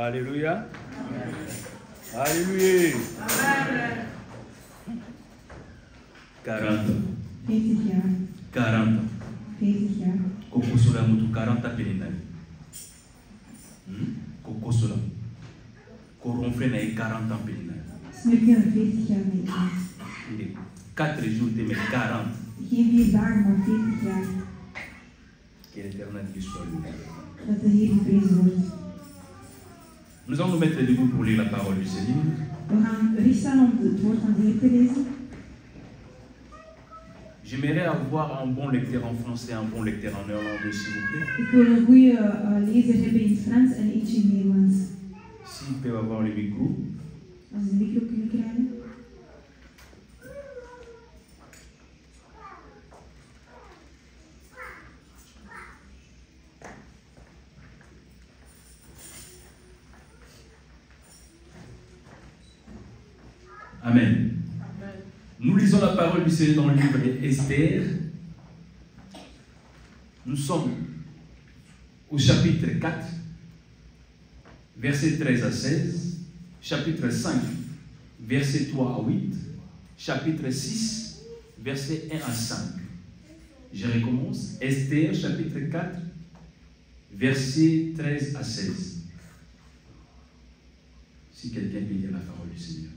Alléluia. Alléluia. 40 ans. 40 jaar. 40 ans. 40 jaar. Kokosola mutu 40 ans pelinari. Kokosola. Koronfle na 40 ans pelinari. Snurken er 40 jaar mee aan. 4 jours de mes 40. Geen 4 dagen, maar 40 jaar. Que l'Éternel puisse soit loué. Dat de Heer geprezen wordt. Nous allons nous mettre debout pour lire la parole du Seigneur. We gaan recht staan om het woord van de Heer te lezen. J'aimerais avoir un bon lecteur en français, un bon lecteur en néerlandais, s'il vous plaît. Ik wil een goede lezer hebben in het Frans en eentje in het Nederlands. S'ils peuvent avoir le micro. Als ze de micro kunnen krijgen. Amen. Nous lisons la parole du Seigneur dans le livre d'Esther. Nous sommes au chapitre 4, versets 13 à 16, chapitre 5, versets 3 à 8, chapitre 6, versets 1 à 5. Je recommence. Esther, chapitre 4, versets 13 à 16. Si quelqu'un peut lire la parole du Seigneur.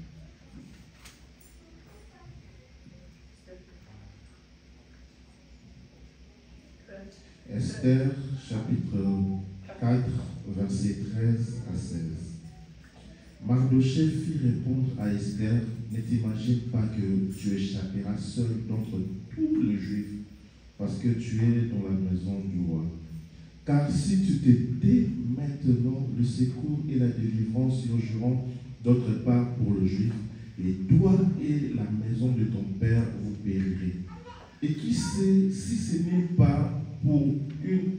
Esther, chapitre 4, versets 13 à 16. Mardochée fit répondre à Esther, ne t'imagine pas que tu échapperas seul d'entre tous les Juifs, parce que tu es dans la maison du roi. Car si tu te tais maintenant, le secours et la délivrance surgiront d'autre part pour le Juif, et toi et la maison de ton père vous périrez. Et qui sait si ce n'est pas pour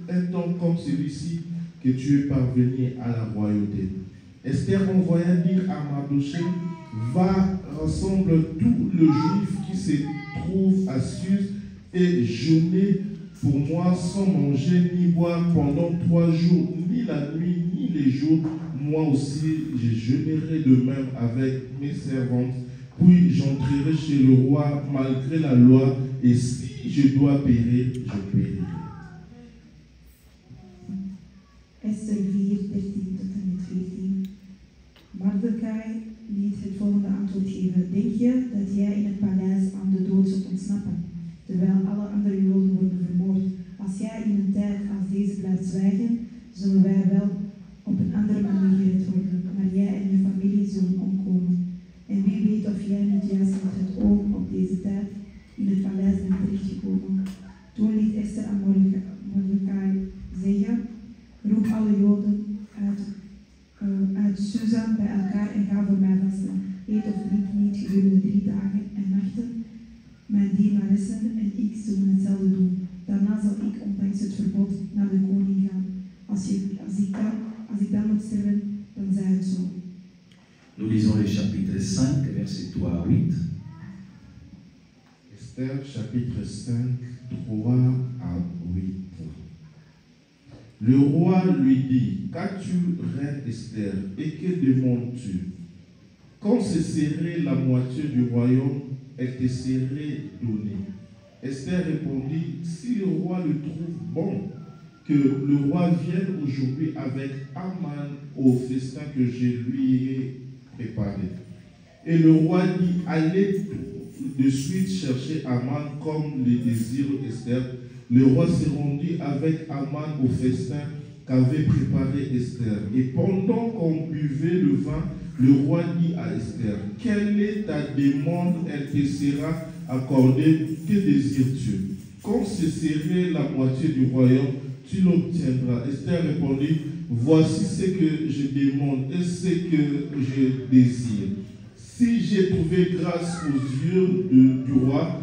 un temps comme celui-ci que tu es parvenu à la royauté. Esther envoya dire à Mardochée, va, rassemble tous les Juifs qui se trouvent à Suse et jeûnez pour moi sans manger ni boire pendant 3 jours, ni la nuit, ni les jours. Moi aussi, je jeûnerai de même avec mes servantes, puis j'entrerai chez le roi malgré la loi, et si je dois périr, je périrai. Esther 4, 13 tot en met 14. Mardochai liet het volgende antwoord geven. Denk je dat jij in het paleis aan de dood zult ontsnappen, terwijl alle andere Joden worden vermoord? Als jij in een tijd als deze blijft zwijgen, zullen wij wel op een andere manier gered worden, maar jij en je familie zullen omkomen. En wie weet of jij niet juist met het oog op deze tijd in het paleis bent terechtgekomen. Toen liet Esther aan Mardochai zeggen, roep alle Joden uit Susa bij elkaar en ga voor mij vasten. Eet of drink niet gedurende 3 dagen en nachten. Mijn dienaressen en ik zullen hetzelfde doen. Daarna zal ik, ondanks het verbod, naar de koning gaan. Als ik dan moet sterven, dan zij het zo. Nous lisons le chapitre 5, verset 3 à 8. Esther, chapitre 5, 3 à 8. Le roi lui dit, qu'as-tu, reine Esther, et que demandes-tu? Quand ce serait la moitié du royaume, elle te serait donnée. Esther répondit, si le roi le trouve bon, que le roi vienne aujourd'hui avec Aman au festin que je lui ai préparé. Et le roi dit, allez de suite chercher Aman comme le désire Esther. Le roi se rendit avec Aman au festin qu'avait préparé Esther. Et pendant qu'on buvait le vin, le roi dit à Esther, quelle est ta demande? Elle te sera accordée. Que désires-tu? Quand ce serait la moitié du royaume, tu l'obtiendras. Esther répondit, voici ce que je demande et ce que je désire. Si j'ai trouvé grâce aux yeux du roi,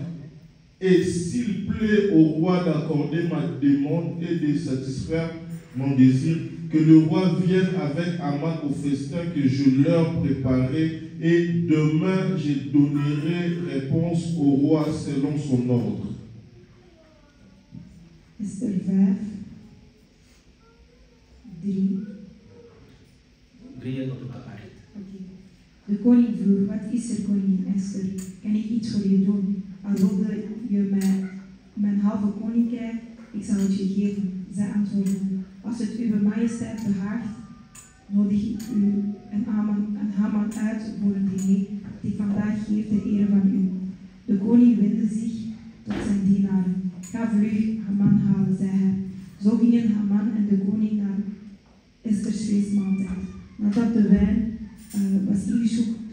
et s'il plaît au roi d'accorder ma demande et de satisfaire mon désir, que le roi vienne avec Aman au festin que je leur préparais, et demain je donnerai réponse au roi selon son ordre. Esther 5, 3. reëel op de aarde. Oké. De koning vroeg, wat is er, koningin Esther? Kan ik iets voor je doen? Al wilde je mijn halve koninkrijk, ik zal het je geven. Zij antwoordde, als het uw majesteit behaagt, nodig ik u en Haman uit voor een diner die ik vandaag geef ter ere van u. De koning wendde zich tot zijn dienaren. Ga vlug Haman halen, zei hij. Zo gingen Haman en de koning naar Esther's feestmaaltijd. Nadat de wijn was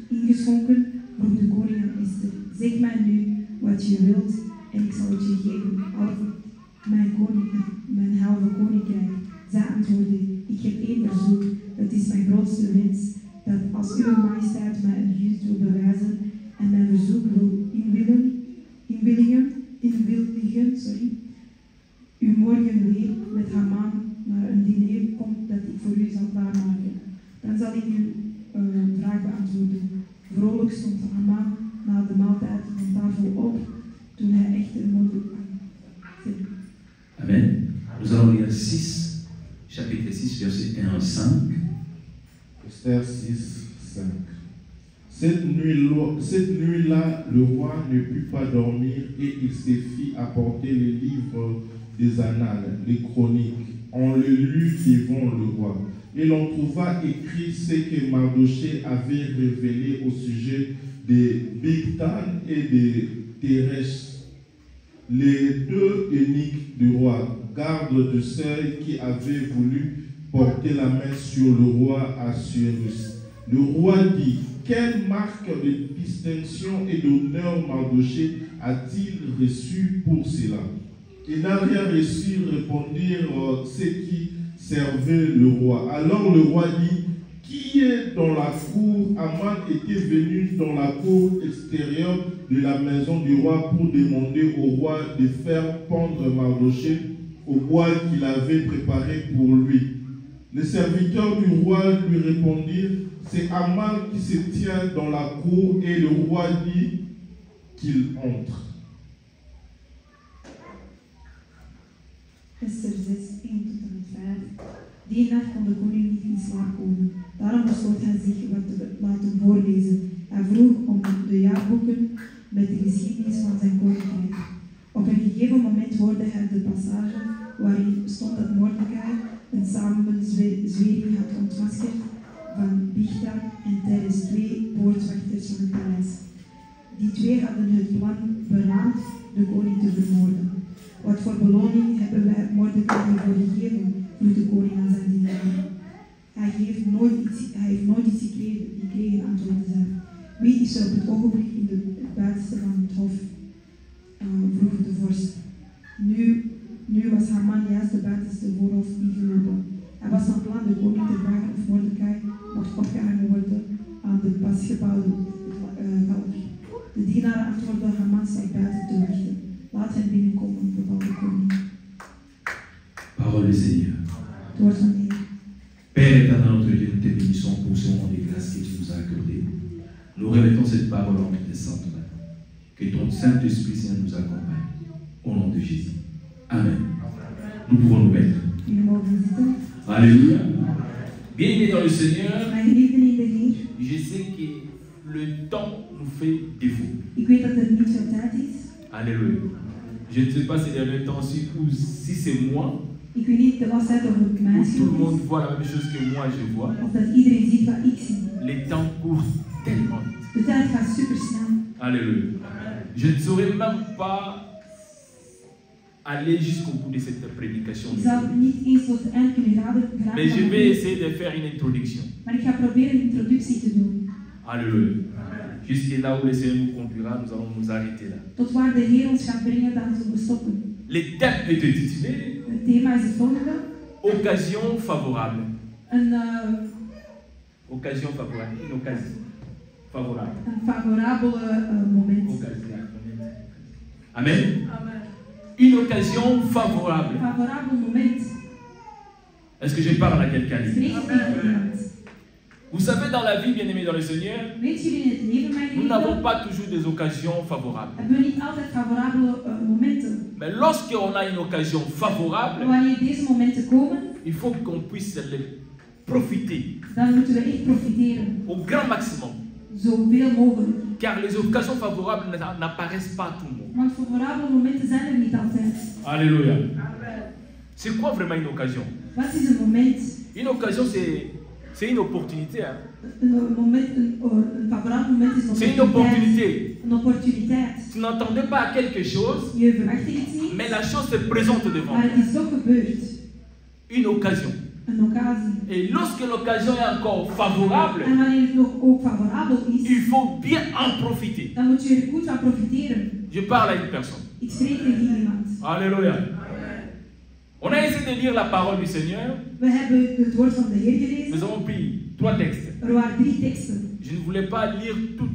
ingeschonken, vroeg de koning aan Esther, zeg mij nu wat je wilt en ik zal het je geven, al mijn halve koninkrijk. Zij antwoordde, ik heb één verzoek, dat is mijn grootste wens, dat als uw majesteit mij een gunst wil bewijzen en mijn verzoek wil inwilligen, u morgen weer met Haman naar een diner komt dat ik voor u zal klaarmaken. Dan zal ik uw vraag beantwoorden. Vrolijk stond Haman na de maaltijd van tafel op, toen hij echter moeder kwam. Amen. Nous allons lire 6, chapitre 6, verset 1 à 5. Esther 6, 5. Cette nuit-là, le roi ne put pas dormir et il se fit apporter les livres des annales, les chroniques. On les lut devant le roi. Et l'on trouva écrit ce que Mardochée avait révélé au sujet de Bigtan et de Teresh, les deux eunuques du roi, gardes de seuil qui avaient voulu porter la main sur le roi Assuérus. Le roi dit, quelle marque de distinction et d'honneur Mardochée a-t-il reçu pour cela? Il n'a rien reçu, répondirent ceux qui servaient le roi. Alors le roi dit, qui est dans la cour? Haman était venu dans la cour extérieure de la maison du roi pour demander au roi de faire pendre Mardochée au bois qu'il avait préparé pour lui. Les serviteurs du roi lui répondirent, c'est Haman qui se tient dans la cour, et le roi dit qu'il entre. Esther 6, 1 tot en met 5. Die nacht kon de koning niet in slaap komen. Daarom besloot hij zich wat te laten voorlezen. Hij vroeg om de jaarboeken met de geschiedenis van zijn koninkrijk. Op een gegeven moment hoorde hij de passage waarin stond dat Mordechai een samenzwering had ontmaskerd van Bigtan en Teres, twee poortwachters van het paleis. Die twee hadden het plan beraamd de koning te vermoorden. Wat voor beloning hebben wij Mordechai hiervoor gegeven? Vroeg de koning aan zijn dienaren. Hij heeft nooit iets gekregen, antwoordde zij. Wie is er op het ogenblik in het buitenste van het hof? Vroeg de vorst. Nu was Haman juist de buitenste voorhof ingelopen. Hij was van plan de koning te vragen of Mordechai mocht opgehangen worden aan de pas gebouwde kalk. De dienaren antwoordden, Haman staat buiten te wachten. Laat hen binnenkomen, beval de koning. Parole du Seigneur. Het woord van de Heer. Père éternel, notre Dieu, nous te bénissons pour ce moment de grâce que tu nous as accordé. Nous remettons cette parole entre tes saintes mains. Que ton Saint-Esprit Seigneur nous accompagne. Au nom de Jésus. Amen. Nous pouvons nous mettre. Jullie mogen zitten. Alléluia. Bien-aimés dans le Seigneur, Mijn geliefden in de Heer. je sais que le temps nous fait défaut. Ik weet dat er niet veel tijd is. Alléluia. Je ne sais pas si c'est le temps ou si c'est moi, Ik weet niet de tijd of het mijn où tout le schuld monde is. voit la même chose que moi je vois. Of dat iedereen ziet wat ik zie. Les temps courent tellement vite. De tijd gaat super snel. Alléluia. Je ne saurais même pas aller jusqu'au bout de cette prédication. Ik zal niet eens tot het eind kunnen geraken. Mais je vais essayer de faire une introduction. Maar ik ga proberen een introductie te doen. Alléluia. Jusqu'à là où le Seigneur nous conduira, nous allons nous arrêter là. Tot waar de Heer ons gaat brengen, dan zullen we stoppen. Le thème est intitulé Het thema is het volgende. Occasion favorable. Een Occasion favorable. Une occasion favorable. favorabele moment. Occasion. Amen. Amen. Une occasion favorable. Een favorabel moment. Est-ce que je parle à quelqu'un ici? Spreek ik tegen iemand. Vous savez, dans la vie, bien-aimés dans le Seigneur, Weet jullie in het leven, mijn nous n'avons geliefden, pas toujours des occasions favorables. hebben we niet altijd favorabele momenten. Mais lorsqu'on a une occasion favorable, Maar wanneer deze momenten komen, il faut qu'on puisse profiter dan moeten we echt profiteren. au grand maximum. Zoveel mogelijk. Car les occasions favorables n'apparaissent pas à tout le monde. Want favorabele momenten zijn er niet altijd. Alléluia. C'est quoi vraiment une occasion? Wat is een moment? Une occasion, c'est une opportunité. Hein? Een favorabel moment is C'est une opportunité. Een opportuniteit. Tu n'attendais pas à quelque chose, Je verwacht iets niet, mais la chose se présente devant maar toi. het is toch gebeurd. Une occasion. Een occasie. Et lorsque l'occasion est encore favorable, En wanneer het nog ook favorabel is, il faut bien en profiter. dan moet je er goed van profiteren. Je parle à une personne. Ik spreek tegen iemand. Alléluia. On a essayé de lire la parole du Seigneur. We hebben het woord van de Heer Nous gelezen. avons pris 3 textes. Er waren 3 teksten. Je ne voulais pas lire toute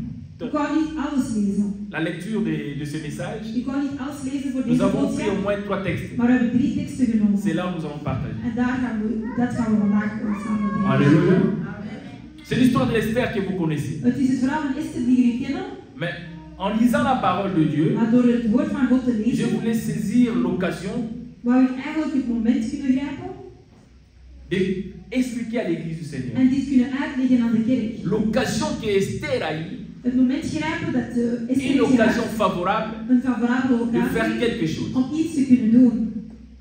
Ik wou niet alles lezen. la lecture de ce message. Ik wou niet alles lezen voor Nous deze avons pris au boodschap. moins 3 textes. Maar we hebben 3 teksten genomen. C'est là où nous allons partager. En dat gaan we vandaag samen doen. Alléluia. C'est l'histoire de l'Esther que vous connaissez. Het is het verhaal van Esther die jullie kennen. Mais en lisant la parole de Dieu, Maar door het woord van God te je lezen, voulais saisir l'occasion wou ik eigenlijk het moment kunnen grijpen de expliquer à l'Église du Seigneur. en dit kunnen uitleggen aan de kerk. L'occasion que Esther a eue, Het moment grijpen dat Esther une heeft occasion gehad, favorable een favorabele de faire occasie quelque chose. om iets te kunnen doen.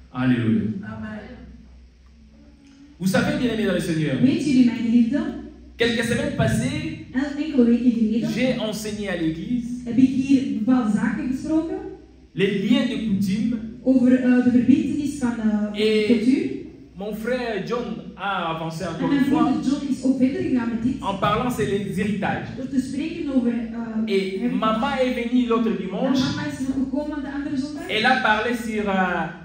Alléluia. Vous savez, bien aimés dans le Seigneur, Weet jullie, mijn geliefden, quelques semaines passées, enkele weken geleden j'ai enseigné à l'Église heb ik hier bepaalde zaken besproken les liens de coutume. over de verbintenis van cultuur. Mon frère John a avancé En encore mijn une fois broer John is ook verder gegaan met dit. en parlant c'est les héritages. Door te spreken over Et maman est venue l'autre en dimanche, mama is nog gekomen de andere zondag. elle a parlé sur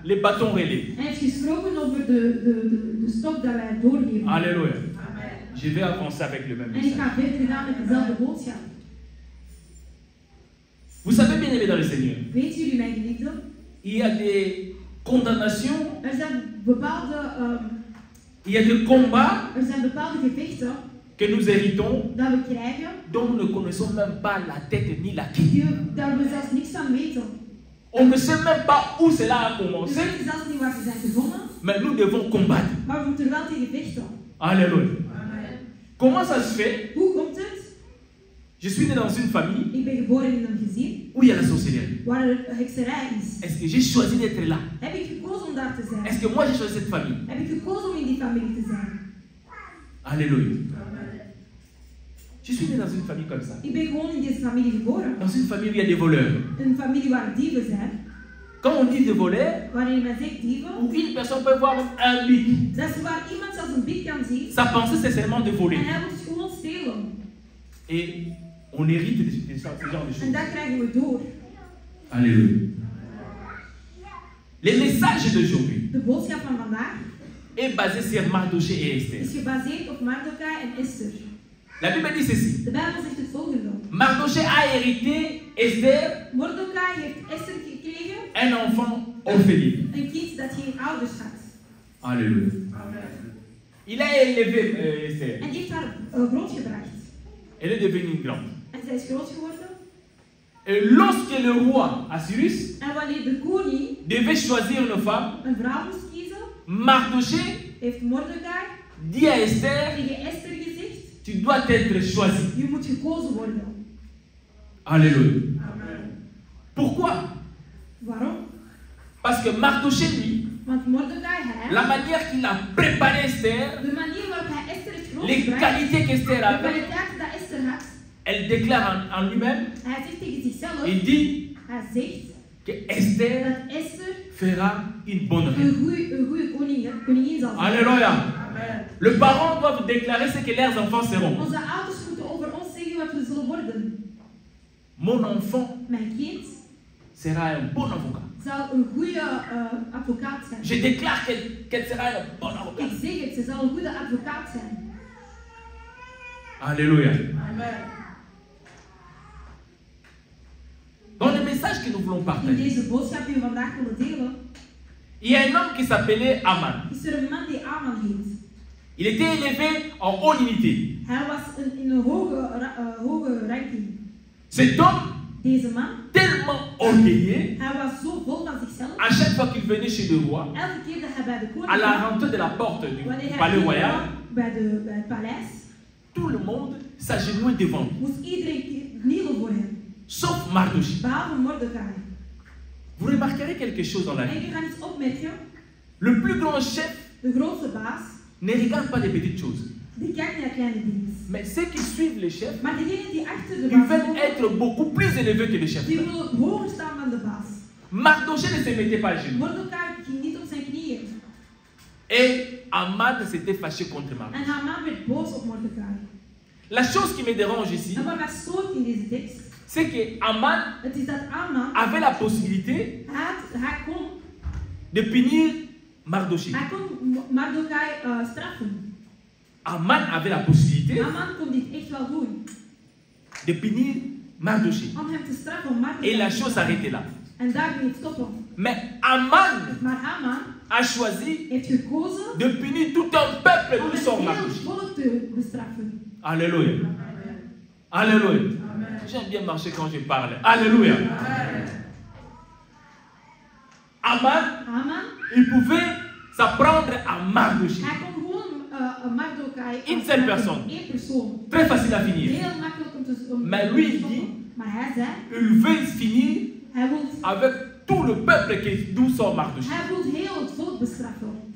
les bâtons relais. Hij heeft gesproken over de stok dat wij doorgeven. Alléluia. Je vais avancer avec le même En ik message. ga verder gaan met dezelfde boodschap. Vous savez, bien aimés dans le Seigneur, Weet jullie, mijn geliefden, il y a des condamnations, er zijn bepaalde, il y a des combats er zijn bepaalde gevechten que nous héritons dat we krijgen, dont nous ne connaissons même pas la tête ni la queue. daar we zelfs niks van weten. On ne sait même pas où cela a We commencé, weten zelfs niet waar ze zijn begonnen, mais nous devons combattre. maar we moeten er wel tegen vechten. Alléluia. Comment ça se fait? Hoe komt het? Je suis né dans une famille Ik ben geboren in een gezin où il y a la sorcellerie. waar er hekserij is. Est-ce que j'ai choisi d'être là? Heb ik gekozen om daar te zijn? Est-ce que moi j'ai choisi cette famille? Heb ik gekozen om in die familie te zijn? Alléluia. Je suis né dans une famille comme ça. Ik ben gewoon in deze familie geboren. Dans une famille où il y a des voleurs. Een familie waar dieven zijn. Quand on dit des voleurs, Wanneer men zegt dieven, où une personne peut voir un bic, dat is waar iemand zelfs een bik kan zien. sa pensée c'est seulement de En voler. hij moet gewoon stelen. Et on hérite de ce genre de En choses. dat krijgen we door. Alléluia. Les messages d'aujourd'hui De boodschap van vandaag est basé sur Mardoché et Esther. is gebaseerd op Mardochai en Esther. La Bible dit ceci. De Bijbel zegt het volgende. Mardoché a hérité Esther, Mordechai heeft Esther gekregen, un enfant orpheline. een kind dat geen ouders had. Alléluia. Il a élevé Esther. En die heeft haar grootgebracht. Elle est devenue grande. En zij is groot geworden. Et lorsque le roi Assyrus En wanneer de koning devait choisir une femme, een vrouw moest kiezen, Mardoché heeft Mordechai dit à Esther, tegen Esther gezegd, tu dois être choisie. je moet gekozen worden. Alléluia. Pourquoi? Waarom? Parce que Mardoché, lui, Want Mordechai, hij, la manière qu'il a préparé Esther, de manier waarop hij Esther heeft les grootgebracht, qualités qu'Esther de avait, kwaliteiten dat Esther had, elle déclare en lui-même, hij zegt tegen zichzelf, il dit hij zegt que Esther dat Esther fera une bonne reine. een goede koningin zal zijn. Alléluia. Les parents doivent déclarer ce que leurs enfants seront. Onze ouders moeten over ons zeggen wat we zullen worden. Mon enfant Mijn kind sera un bon avocat. zal een goede advocaat zijn. Je déclare qu'elle sera un bon avocat. Ik zeg het, ze zal een goede advocaat zijn. Alléluia. Amen. Dans le message que nous voulons In partager, deze boodschap die we vandaag willen delen, il y a un homme qui s'appelait Aman. is er een man die Aman heet. Il était élevé en haute unité. Hij was in een hoge ranking. Cet homme, Deze man, tellement orgueilleux, hij was zo vol van zichzelf. zichzelf. À chaque fois qu'il venait chez le roi, Elke keer dat hij bij de koning à la kwam, rentrée de la porte du wanneer hij palais royal, kwam bij het paleis, tout le monde s'agenouillait devant lui, moest iedereen knielen voor hem. sauf Mardochée. Behalve Mordechai. Vous remarquerez quelque chose dans la En vie. je gaat iets opmerken. Le plus grand chef De grootste baas, ne regarde pas des petites choses. die kijkt naar kleine dingen. Mais ceux qui suivent les chefs, Maar degenen die achter de ils baas veulent komen, être beaucoup plus élevés que les chefs. die willen hoger staan dan de baas. Mardochée ne se mettait pas à genoux. Mordechai ging niet op zijn knieën. Et Haman s'était fâché contre Mardochée. En Haman werd boos op Mordechai. La chose qui me dérange ici, En wat mij stoort in deze tekst, c'est que Haman het is dat Haman, avait la possibilité hij kon de punir Mardochée. Mordechai straffen. Haman avait la possibilité Haman kon dit echt wel doen. de punir Mardochée. Om hem te straffen, om Mordechai. Et la chose s'arrêtait là. En daar ging het stoppen. Mais Haman Maar Haman a choisi heeft gekozen de punir tout un peuple om de het son hele Mardochée. volk te bestraffen. Alléluia. Alléluia. J'aime bien marcher quand je parle. Alléluia. Haman, Haman, il pouvait s'apprendre à Mardochée. hij kon gewoon Mordechai Une seule personne. Eén persoon. Très facile à finir. Heel makkelijk om te Maar lui, te il stoppen. dit- Maar hij zei, Il veut finir hij wil avec tout le peuple d'où sort Mardochée. Hij wil heel het volk bestraffen.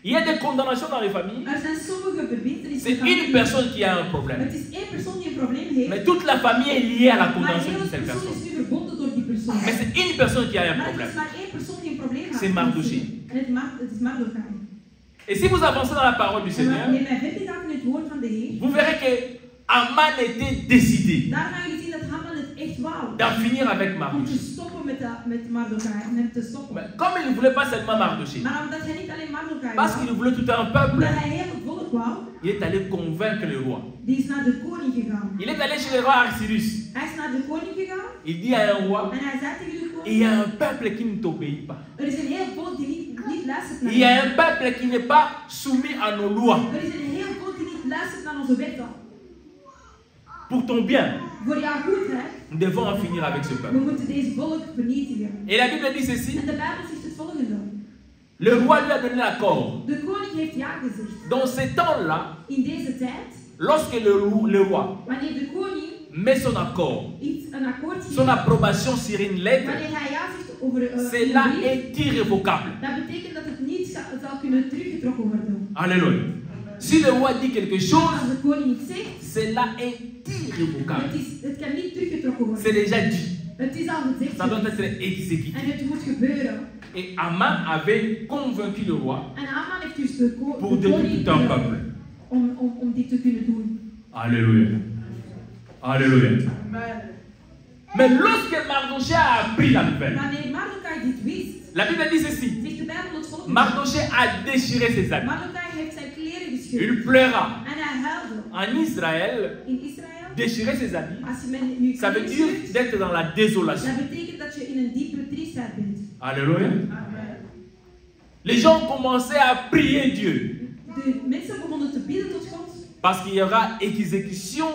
Il y a des condamnations dans les familles. Er zijn sommige verbintenissen. C'est une personne qui a un problème. Het is één persoon die een probleem heeft. Mais toute la famille est liée à la Maar condamnation heel de de cette persoon personne. is nu verbonden door die persoon. Mais c'est une personne qui a un Maar het problème. is maar één persoon die een probleem heeft. C'est Mardochée. En het is Mordechai. Et si vous avancez dans la parole du En Seigneur, wanneer wij verder gaan in het woord van de Heer, vous verrez que Haman était décidé daar ga je zien dat Haman het echt wou. d'en finir avec Om te Mardochée. stoppen met Mordechai. Om hem te stoppen. Mais comme il ne voulait pas seulement Mardochée, Maar omdat hij niet alleen Mordechai parce wou, qu'il voulait tout un peuple, omdat hij heel het volk wou, il est allé convaincre le roi. die is naar de koning gegaan. Il est allé chez le roi Arcyrus. Hij is naar de koning gegaan Il dit à un roi, en hij zei tegen de il koning, y a un peuple qui ne t'obéit pas. er is een heel volk die niet luistert naar Il y a hem. un peuple qui n'est pas soumis à nos lois. Er is een heel volk die niet luistert naar onze wetten. Pour ton bien, Voor jouw goedheid, nous devons en finir avec ce we peuple. moeten deze volk vernietigen. Et la Bible dit ceci, En de Bijbel zegt het volgende. le roi lui a donné l'accord. De koning heeft ja gezegd. Dans ces temps-là, In deze tijd, lorsque le roi wanneer de koning met son accord, een akkoord son geeft, approbation sur une lettre, wanneer hij ja zegt over cela een brief, est irrévocable. dat betekent dat het niet zal kunnen teruggetrokken worden. Alléluia. Si le roi dit quelque chose, Als de koning iets zegt, cela est irrévocable. het kan niet teruggetrokken worden. C'est déjà dit. Het is al gezegd Ça doit geweest. être exécuté. En het moet gebeuren. Et Haman avait convaincu le roi En Haman heeft dus de pour koning détruire tout un peuple. om dit te kunnen doen. Alléluia. Alléluia. Mais lorsque Mardochée a appris la nouvelle, Wanneer Mordechai dit wist, la Bible dit ceci. zegt de Bijbel het volgende. Mardochée a déchiré ses habits. Mordechai heeft zijn kleren gescheurd. Il pleura. En hij huilde. En Israël, In Israël, déchirer ses habits, als je met nu ça veut kleren dire scheurt, d'être dans la désolation. dat betekent dat je in een diepe triestheid bent. Alléluia. Les gens commençaient à prier Dieu De mensen begonnen te bidden tot God, parce qu'il y aura exécution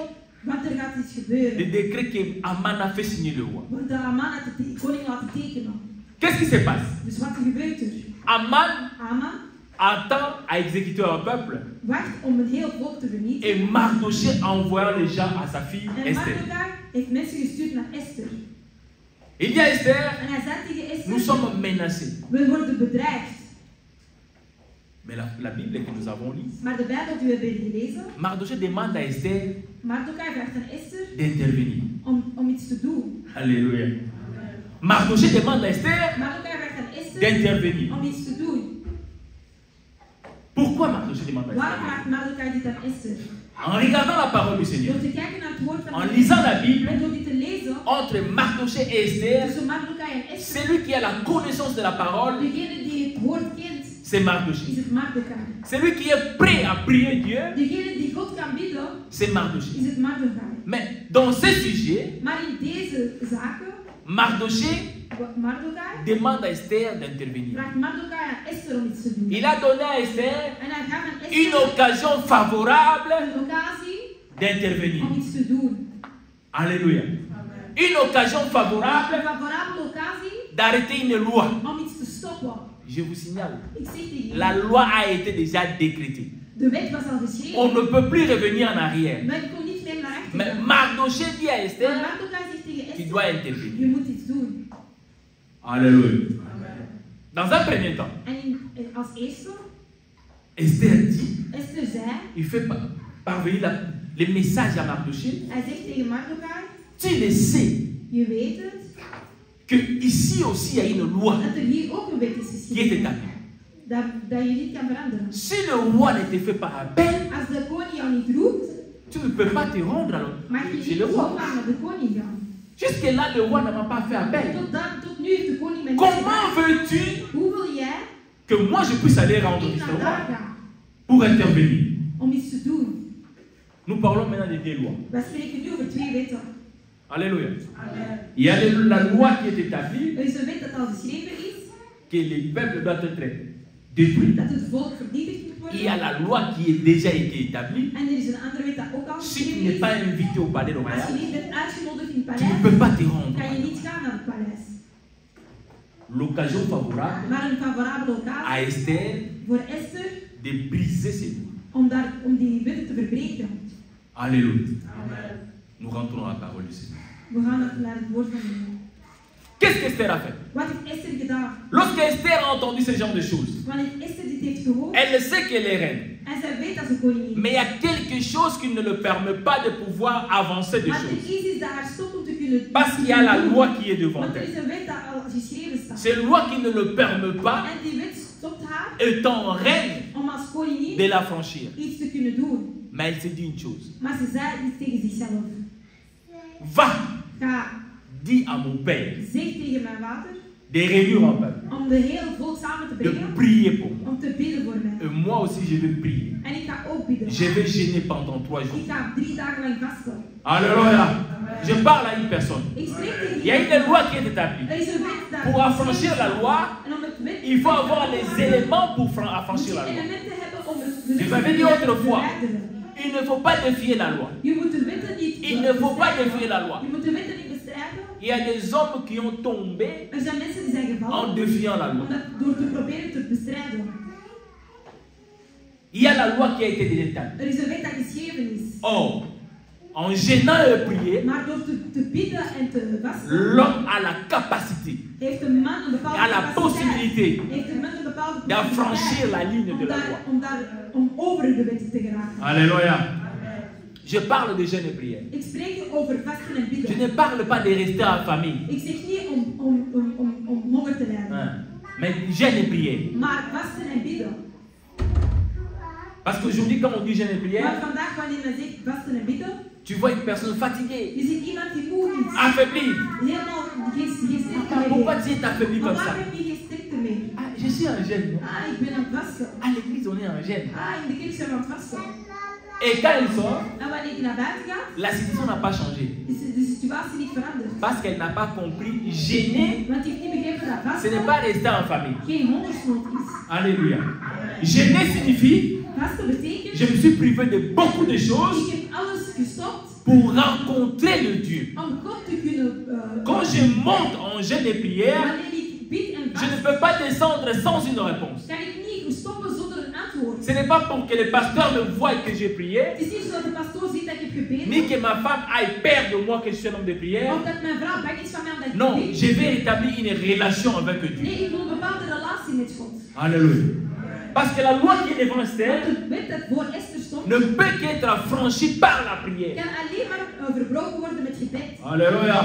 want er gaat iets des gebeuren. décrets que Haman a fait signer le roi. Want de Haman had de koning laten tekenen. Qu'est-ce qui se passe? Dus wat gebeurt er? Haman Haman attend à exécuter un peuple wacht om een heel volk te vernietigen. et Mardochée envoie les gens à sa fille En Esther. Mordechai heeft mensen gestuurd naar Esther. Il dit à Esther, En hij zei tegen Esther, nous sommes menacés. we worden bedreigd. Mais la Bible que nous avons lue, Maar de Bijbel die we hebben gelezen, Mardochée demande à Esther Mordechai vraagt aan Esther d'intervenir. om iets te doen. Alléluia. Mardochée demande à Esther Mordechai vraagt aan Esther d'intervenir. om iets te doen. Pourquoi Mardochée demande à Waarom Esther? vraagt Mordechai dit aan Esther? En regardant la parole du Seigneur, Door te kijken naar het woord van en de lisant la en Bible, door dit te lezen, entre Mardochée et Esther, tussen Mordechai en Esther, celui qui a la connaissance de la parole, degene die het woord kent, c'est Mardochée. is het Mordechai. Celui qui est prêt à prier Dieu, Degene die God kan bidden, c'est Mardochée. is het Mordechai. Mais dans ce sujet, Maar in deze zaken, Mardochée Mordechai demande à Esther d'intervenir. vraagt Mordechai aan Esther om iets te doen. Il a donné à Esther En hij gaat aan une Esther occasion favorable een occasie d'intervenir. om iets te doen. Alléluia. Une occasion Een favorable favorabele occasie d'arrêter une loi. om iets te stoppen. Je vous signale, Ik zeg tegen jullie, la loi a été déjà décrétée. de wet was al On geschreven. ne peut plus revenir en arrière. Men kon niet meer naar achter Mais gaan. Mardoché dit à Maar Esther, Mardochai zegt tegen tu Esther, dois intervenir. je moet iets doen. Alléluia. Dans un premier temps, En als eerste, Esther dit, Esther zei, il fait parvenir les messages à Mardoché. hij zegt tegen Mardochai, Tu le sais je weet het, que ici aussi il y a une loi dat er hier ook een wet is qui est geschreven. établie. Dat je niet kan veranderen. Si le roi ne te fait pas appel, Als de koning jou niet roept, tu ne peux pas te rendre mag je chez niet le roi. zomaar naar de koning gaan. Jusque-là, le roi ne m'a pas fait appel. Tot nu heeft de koning mij niet Comment gedaan. veux-tu Hoe wil jij que moi je puisse aller rendre niet visite naar au daar roi gaan pour intervenir? om iets te doen? Nous parlons maintenant des vieilles lois. Wij spreken nu over twee wetten. Alléluia. Il y a la loi qui est établie Er is een wet dat al geschreven is, que les peuples doivent être détruits. dat het volk vernietigd moet Il y a worden. la loi qui est déjà été établie. En er is een andere wet dat ook al Si tu geschreven n'es is. pas invité au palais Als je royal, niet bent uitgenodigd in het tu ne paleis, peux pas te rendre. kan je niet gaan naar het paleis. L'occasion favorable Maar een favorabele occasie à Esther voor Esther de briser ses lois. om die wetten te verbreken. Alléluia. Nous rentrons à la parole du Seigneur. We gaan naar het woord van de Heer. Qu'est-ce qu'Esther a fait? Wat heeft Esther gedaan? Lorsque Esther a entendu ce genre de choses, Wanneer Esther dit heeft gehoord, elle sait qu'elle est reine. en zij weet dat ze koningin Mais is. il y a quelque chose qui ne le permet pas de pouvoir avancer des Maar er choses. is iets dat haar stopt om te kunnen Parce qu'il y a la loi qui est devant Want er is elle. een wet dat al geschreven staat. Cette loi qui ne le permet pas, En die wet stopt haar étant reine, om als koningin de la franchir. iets te kunnen doen. Mais elle se dit une chose. Maar ze zei iets tegen zichzelf. Va, Ga, dis à mon père zeg tegen mijn vader de réunir un peuple, om de hele volk samen te de brengen, prier pour moi. om te bidden voor mij. Et moi aussi, je vais prier. En ik ga ook bidden. Je vais gêner pendant 3 jours. Ik ga 3 dagen lang vasten. Alléluia. Je parle à une personne. Ik spreek tegen Il y a une loi qui est établie. Er is een wet dat Pour affranchir la loi, en om het wet il faut avoir les éléments pour affranchir moet la je loi. elementen hebben om het Je l'avais dit autrefois. verwijderen. Il ne faut pas défier la loi. Je moet de wetten niet Il ne faut pas bestrijden. défier la loi. Je moet de wetten niet bestrijden. Il y a des hommes qui ont tombé Er zijn mensen die zijn en gevallen défiant la loi. omdat door te proberen te bestrijden. Il y a la loi qui a été déjà établie. Er is een wet dat geschreven is. Or, en gênant et prier, Maar door te bidden en te vasten, l'homme a la capacité, heeft een man een bepaalde a la capaciteit. possibilité Heeft een man een bepaalde d'affranchir la ligne de la loi. om over de wet te geraken. Alléluia. Je parle de jeûne et prière. Ik spreek over vasten en Je bidden. ne parle pas de rester en famille. Ik zeg niet om honger te lijden. Hein. Mais jeûne et prière. Maar vasten en bidden. Parce qu'aujourd'hui, quand on dit jeûne et Maar prière, vandaag wanneer men zegt vasten en bidden, tu vois une personne fatiguée, je ziet iemand die moe is. affaiblie. Helemaal geen sterkte meer Pourquoi heeft. tu es affaibli Maar comme ça? waarom heb je geen sterkte meer? Ah, je suis en jeûne. Non? Ah, ik ben aan het vasten. À l'église, on est en jeûne. Ah, in de kerk zijn we aan het vasten. Et quand elle sort, En wanneer je naar buiten gaat, la situation n'a pas changé. is de situatie niet veranderd. Parce qu'elle n'a pas compris, gêner, Want je hebt niet begrepen dat ce vasten n'est pas rester en famille. geen hongersnood is. Alléluia. Gêner signifie, Vasten betekent, je me suis privé de beaucoup de ik choses heb alles gestopt pour rencontrer le Dieu. om God te kunnen... Quand je monte en jeûne et prière, wanneer ik bid en je ne vast, peux pas descendre sans une réponse. kan ik niet stoppen zonder een antwoord. Ce n'est pas pour que le pasteur me voie que j'ai prié, Het is niet zo dat de pastoor ziet dat ik heb gebeden, ni que ma femme aille peur de moi que je suis un homme de prière. of dat mijn vrouw bang is van mij omdat ik Non, bid. je vais établir une relation avec Dieu. Nee, ik wil een bepaalde relatie met God. Alléluia. Parce que la loi qui est devant Want Esther de wet dat voor Esther stond, ne peut qu'être affranchie par la prière. kan alleen maar verbroken worden met gebed. Alléluia.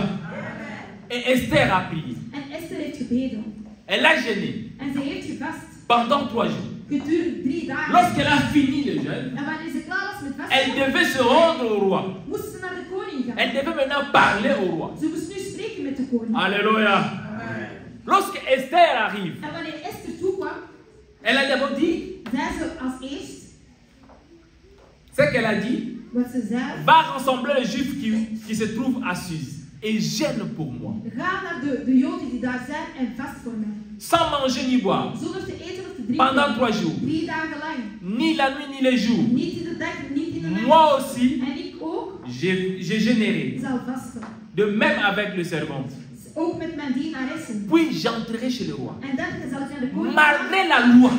Et Esther a prié. En Esther heeft gebeden. Elle a jeûné En ze heeft gevast pendant 3 jours. gedurende 3 dagen. Lorsqu'elle a fini le jeûne, En wanneer ze klaar was met elle vasten, devait se rendre au roi. moest ze naar de koning gaan. Elle devait maintenant parler au roi. Ze moest nu spreken met de koning. Alléluia. Lorsque Esther arrive, En wanneer Esther toekwam, elle a d'abord dit, zei ze als eerst, ce qu'elle a dit, wat ze zei, va rassembler les juifs qui se trouvent à Suse et gêne pour moi. ga naar de Joden die daar zijn en vast voor mij. Sans manger ni boire, Zonder te eten of te drinken. pendant 3 jours. 3 dagen lang. Ni la nuit ni les jours. Niet in de dag, niet in de nacht. Moi aussi, En ik ook je gênerai. zal vasten. De même avec le servante. Ook met mijn dienaressen. Puis j'entrerai chez le roi. En dan zal ik naar de koning gaan. Malgré la loi.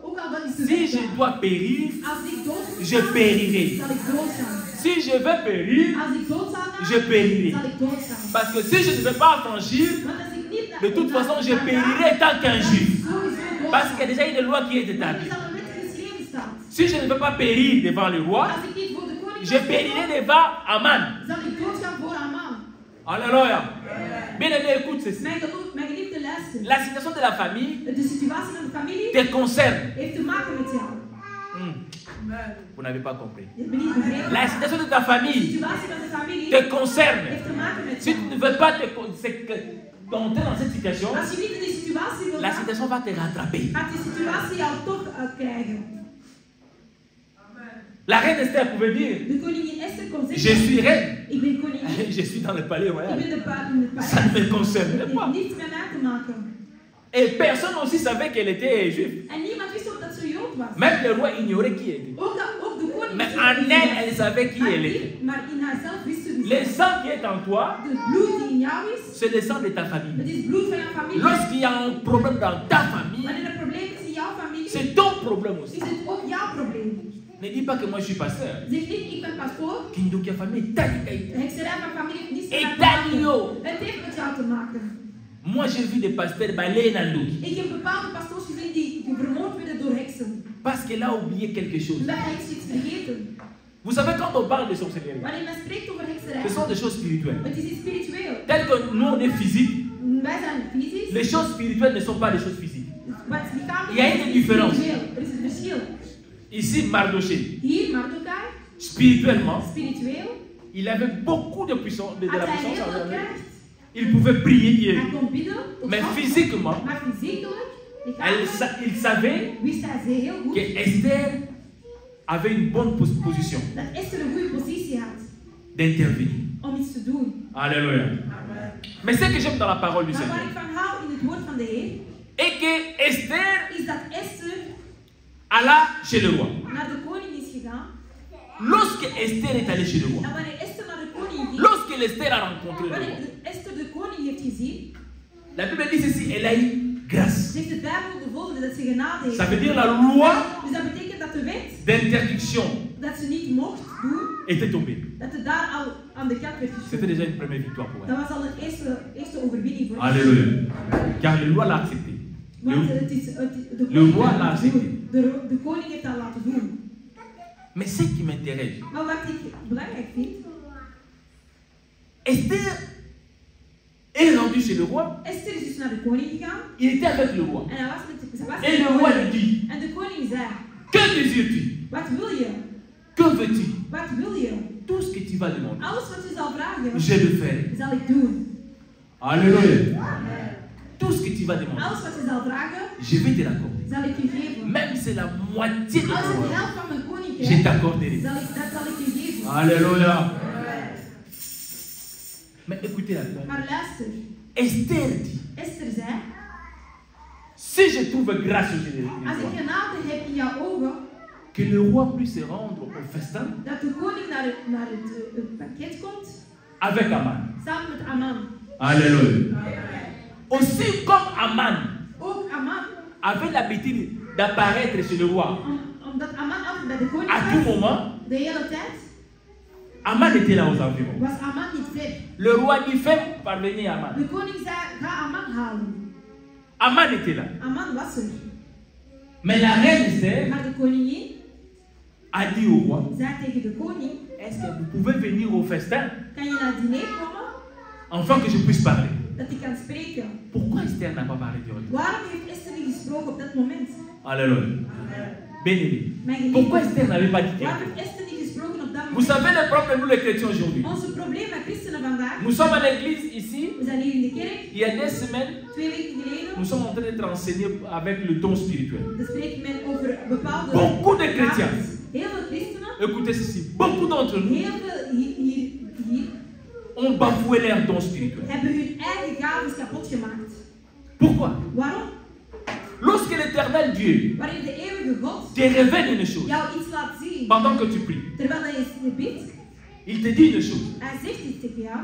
Ook al wat is de Si wet. je dois périr, Als ik dood moet je gaan, périrai. zal ik doodgaan. Si je veux périr, Als ik dood zal gaan, je périrai. zal ik doodgaan. Parce que si je ne vais pas franchir, Want als ik niet de toute façon, je périrai tant qu'un juif. Parce qu'il y a déjà une loi qui est Er établie. is al een wet geschreven staat. Si je ne veux pas périr devant le roi, Als ik niet voor de koning je périrai devant Aman. zal ik doodgaan voor Aman. Alléluia. Bien aimé, écoute ceci. Mijn geliefde luister. La situation de la famille De situatie van de familie te concerne. heeft te maken met jou. Vous n'avez pas compris. Je hebt me niet begrepen. La situation de ta De famille situatie van de familie te concerne. heeft te maken met Si jou. tu ne veux pas entrer dans cette situation, Als je niet in die situatie wil la gaan, situation va te rattraper. gaat die situatie jou toch krijgen. La reine Esther pouvait dire, De koningin Esther kon je zeggen, suis reine, ik ben koningin, je suis dans le palais ik royal. ben de in het Ça ne paleis. me concerne Het pas. heeft niets met mij te maken. Et personne aussi savait qu'elle était juive. En niemand wist ook dat ze Jood was. Même le roi ignorait qui elle était. Ook de koning Mais wist en ook elle, niet. elle savait qui elle était. Maar in haarzelf wist ze wie Le ze was. sang qui est en toi, Het bloed die in jou is, c'est le sang de ta het famille. is het bloed van jouw familie. Lorsqu'il y a un problème dans ta famille, Wanneer er een probleem is in jouw familie, c'est ton problème aussi. is het ook jouw probleem. Ne dis pas que moi je suis pasteur. Zeg niet, ik ben pastoor. Kindokia famille, De hekserij van familie heeft niets met mij te Etalio. maken. Het heeft met jou te maken. Moi j'ai vu des pasteurs balayer Nandoki. Ik heb bepaalde pastoors gezien die vermoord werden door heksen. Parce qu'elle a oublié quelque chose. Omdat hij iets vergeten. Vous savez, quand on parle de sorcellerie, Wanneer men spreekt over hekserij, ce sont des choses spirituelles. het is iets spiritueel. Tel que nous on est physique, Wij zijn fysisch. les choses spirituelles ne sont pas des choses physiques. Wat lichamelijk Il y a une is différence. spiritueel. Er is een verschil. Ici, Mardoché, Hier, Mardokai, spirituellement, spiritueel, il avait beaucoup de puissance, de la had hij puissance heel veel envers lui. kracht. Il pouvait prier Dieu. Hij kon bidden tot Mais God. physiquement, Maar fysiekelijk, lichamelijk, il savait wist hij ze heel goed que Esther avait une bonne position dat Esther een goede positie had d'intervenir. om iets te doen. Alléluia. Mais ce que j'aime dans la parole du Maar waar Seigneur, ik van hou in het woord van de Heer, est que Esther is dat Esther alla chez le roi. naar de koning is gegaan. Lorsque Esther est allée chez le roi, En wanneer Esther naar de koning ging, lorsque Esther a rencontré le roi, wanneer Esther de koning heeft gezien, la Bible dit ceci, elle a eu grâce. zegt de Bijbel de volgende, dat ze genade heeft. Ça veut dire la loi Dus dat betekent dat de wet, d'interdiction dat ze niet mocht doen, était tombée. dat het daar al aan de kant werd C'était geschoven. déjà une première victoire pour Dat elle. was al een eerste overwinning voor Alléluia. Car le roi l'a accepté. Want Le- het is, de Le koning roi heeft l'a dat accepté. doen. De koning heeft dat laten doen. Mais ce qui m'intéresse, Maar wat ik belangrijk vind, Esther est rendue chez le roi. Esther is dus naar de koning gegaan Il était avec le roi. en hij was met ze was Et met le de roi koning. lui dit, En de koning zei, que désires-tu? wat wil je? Que veux-tu? Wat wil je? Tout ce que tu vas demander, Alles wat je zal vragen, je le ferai. zal ik doen. Alléluia. Tout ce que tu vas demander, Alles wat je zal vragen, je vais te l'accorder. zal ik je geven. Même si c'est la moitié de Als ton het de roi, helft van mijn je koninkrijk, t'accorderai. dat zal ik je geven. Alléluia. Mais écoutez la Bible. Maar luister, Esther dit, Esther zei, si je trouve grâce aux yeux du als ik roi, genade heb in jouw ogen, que le roi puisse se rendre au festin dat de koning naar het pakket komt, avec Aman. samen met Aman. Alléluia. Aussi comme Aman Ook Aman, avait l'habitude d'apparaître chez le roi omdat Aman altijd bij de koning à tout was, moment, de hele tijd, Aman était là aux environs. was Aman niet ver. Le roi dit, fais parvenir Aman. De koning zei, ga Aman halen. Aman était là. Aman was er. Mais la reine Esther Maar de koningin a dit au roi, zei tegen de koning, est-ce que vous pouvez venir au festin kan je naar het diner komen, afin que je puisse parler? dat ik kan spreken. Pourquoi Esther n'a pas parlé directement? Waarom heeft Esther niet gesproken op dat moment? Alléluia. Bien-aimé. Mijn geliefde, Pourquoi Esther n'avait pas dit waarom directement? heeft Esther niet gesproken op dat Vous moment? savez le problème de nous les chrétiens aujourd'hui. Onze probleem met christenen vandaag, Nous sommes à l'église ici. we zijn hier in de kerk, Il y a des semaines, 2 weken geleden, nous sommes en train d'être enseignés avec le don spirituel. dan spreekt men over bepaalde Beaucoup de chrétiens, Heel veel christenen, écoutez ceci, beaucoup d'entre nous heel veel hier ont bafoué leur don spirituel. hebben hun eigen gaven kapot gemaakt. Pourquoi? Waarom? Lorsque l'éternel Dieu Wanneer de eeuwige God te révèle une chose jou iets laat zien, pendant que tu pries, terwijl je bidt, il te dit une chose. hij zegt iets tegen jou,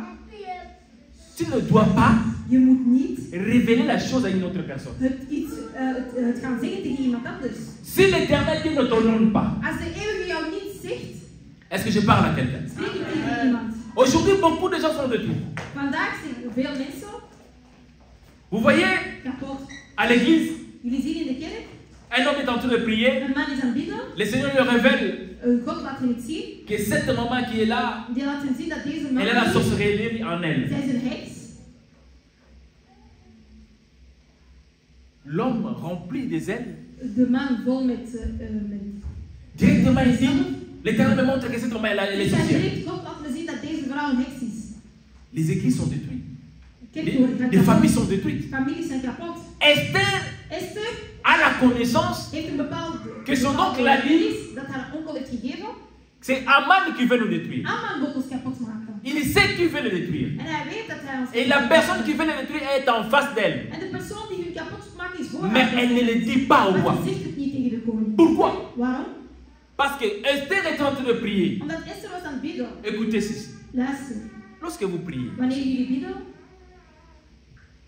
Tu ne dois pas Je moet niet révéler la chose à une autre personne. het gaan zeggen tegen iemand anders. Si l'Éternel Dieu ne t'honore pas, Als de eeuwige jou niet zegt, est-ce que je parle à quelqu'un? spreek ik tegen iemand. Aujourd'hui, beaucoup de gens sont détruits. Vandaag zijn veel mensen Vous voyez, kapot. à l'église, Jullie zien in de kerk, un homme est en train de prier. een man is aan het bidden. Le Seigneur lui révèle God laat hem het zien. que cette maman qui est là, Die laat hem zien dat deze man, elle a la sorcellerie en elle. zij is een heks. L'homme rempli des ailes, De man vol met directement ici, l'Éternel me montre que cette maman elle est Dus hij sorcière. direct God laat me zien dat deze vrouw een heks is. Les églises sont détruites. Kerken gaan Les kapot. familles sont détruites. Families zijn kapot. Esther Esther a la connaissance heeft een bepaald que son oncle a dit, dat haar onkel heeft gegeven. c'est Aman qui veut nous détruire. Aman wil ons kapot maken. Il sait qui veut le détruire. En hij weet dat hij ons Et la personne qui veut le détruire est en face d'elle. En de persoon die hun kapot maakt is voor Mais haar. elle ne le dit pas au Maar roi. ze zegt het niet tegen de koning. Pourquoi? Waarom? Parce que Esther est en train de prier. Omdat Esther was aan het bidden. Écoutez ceci. Luister. Lorsque vous priez, Wanneer jullie bidden,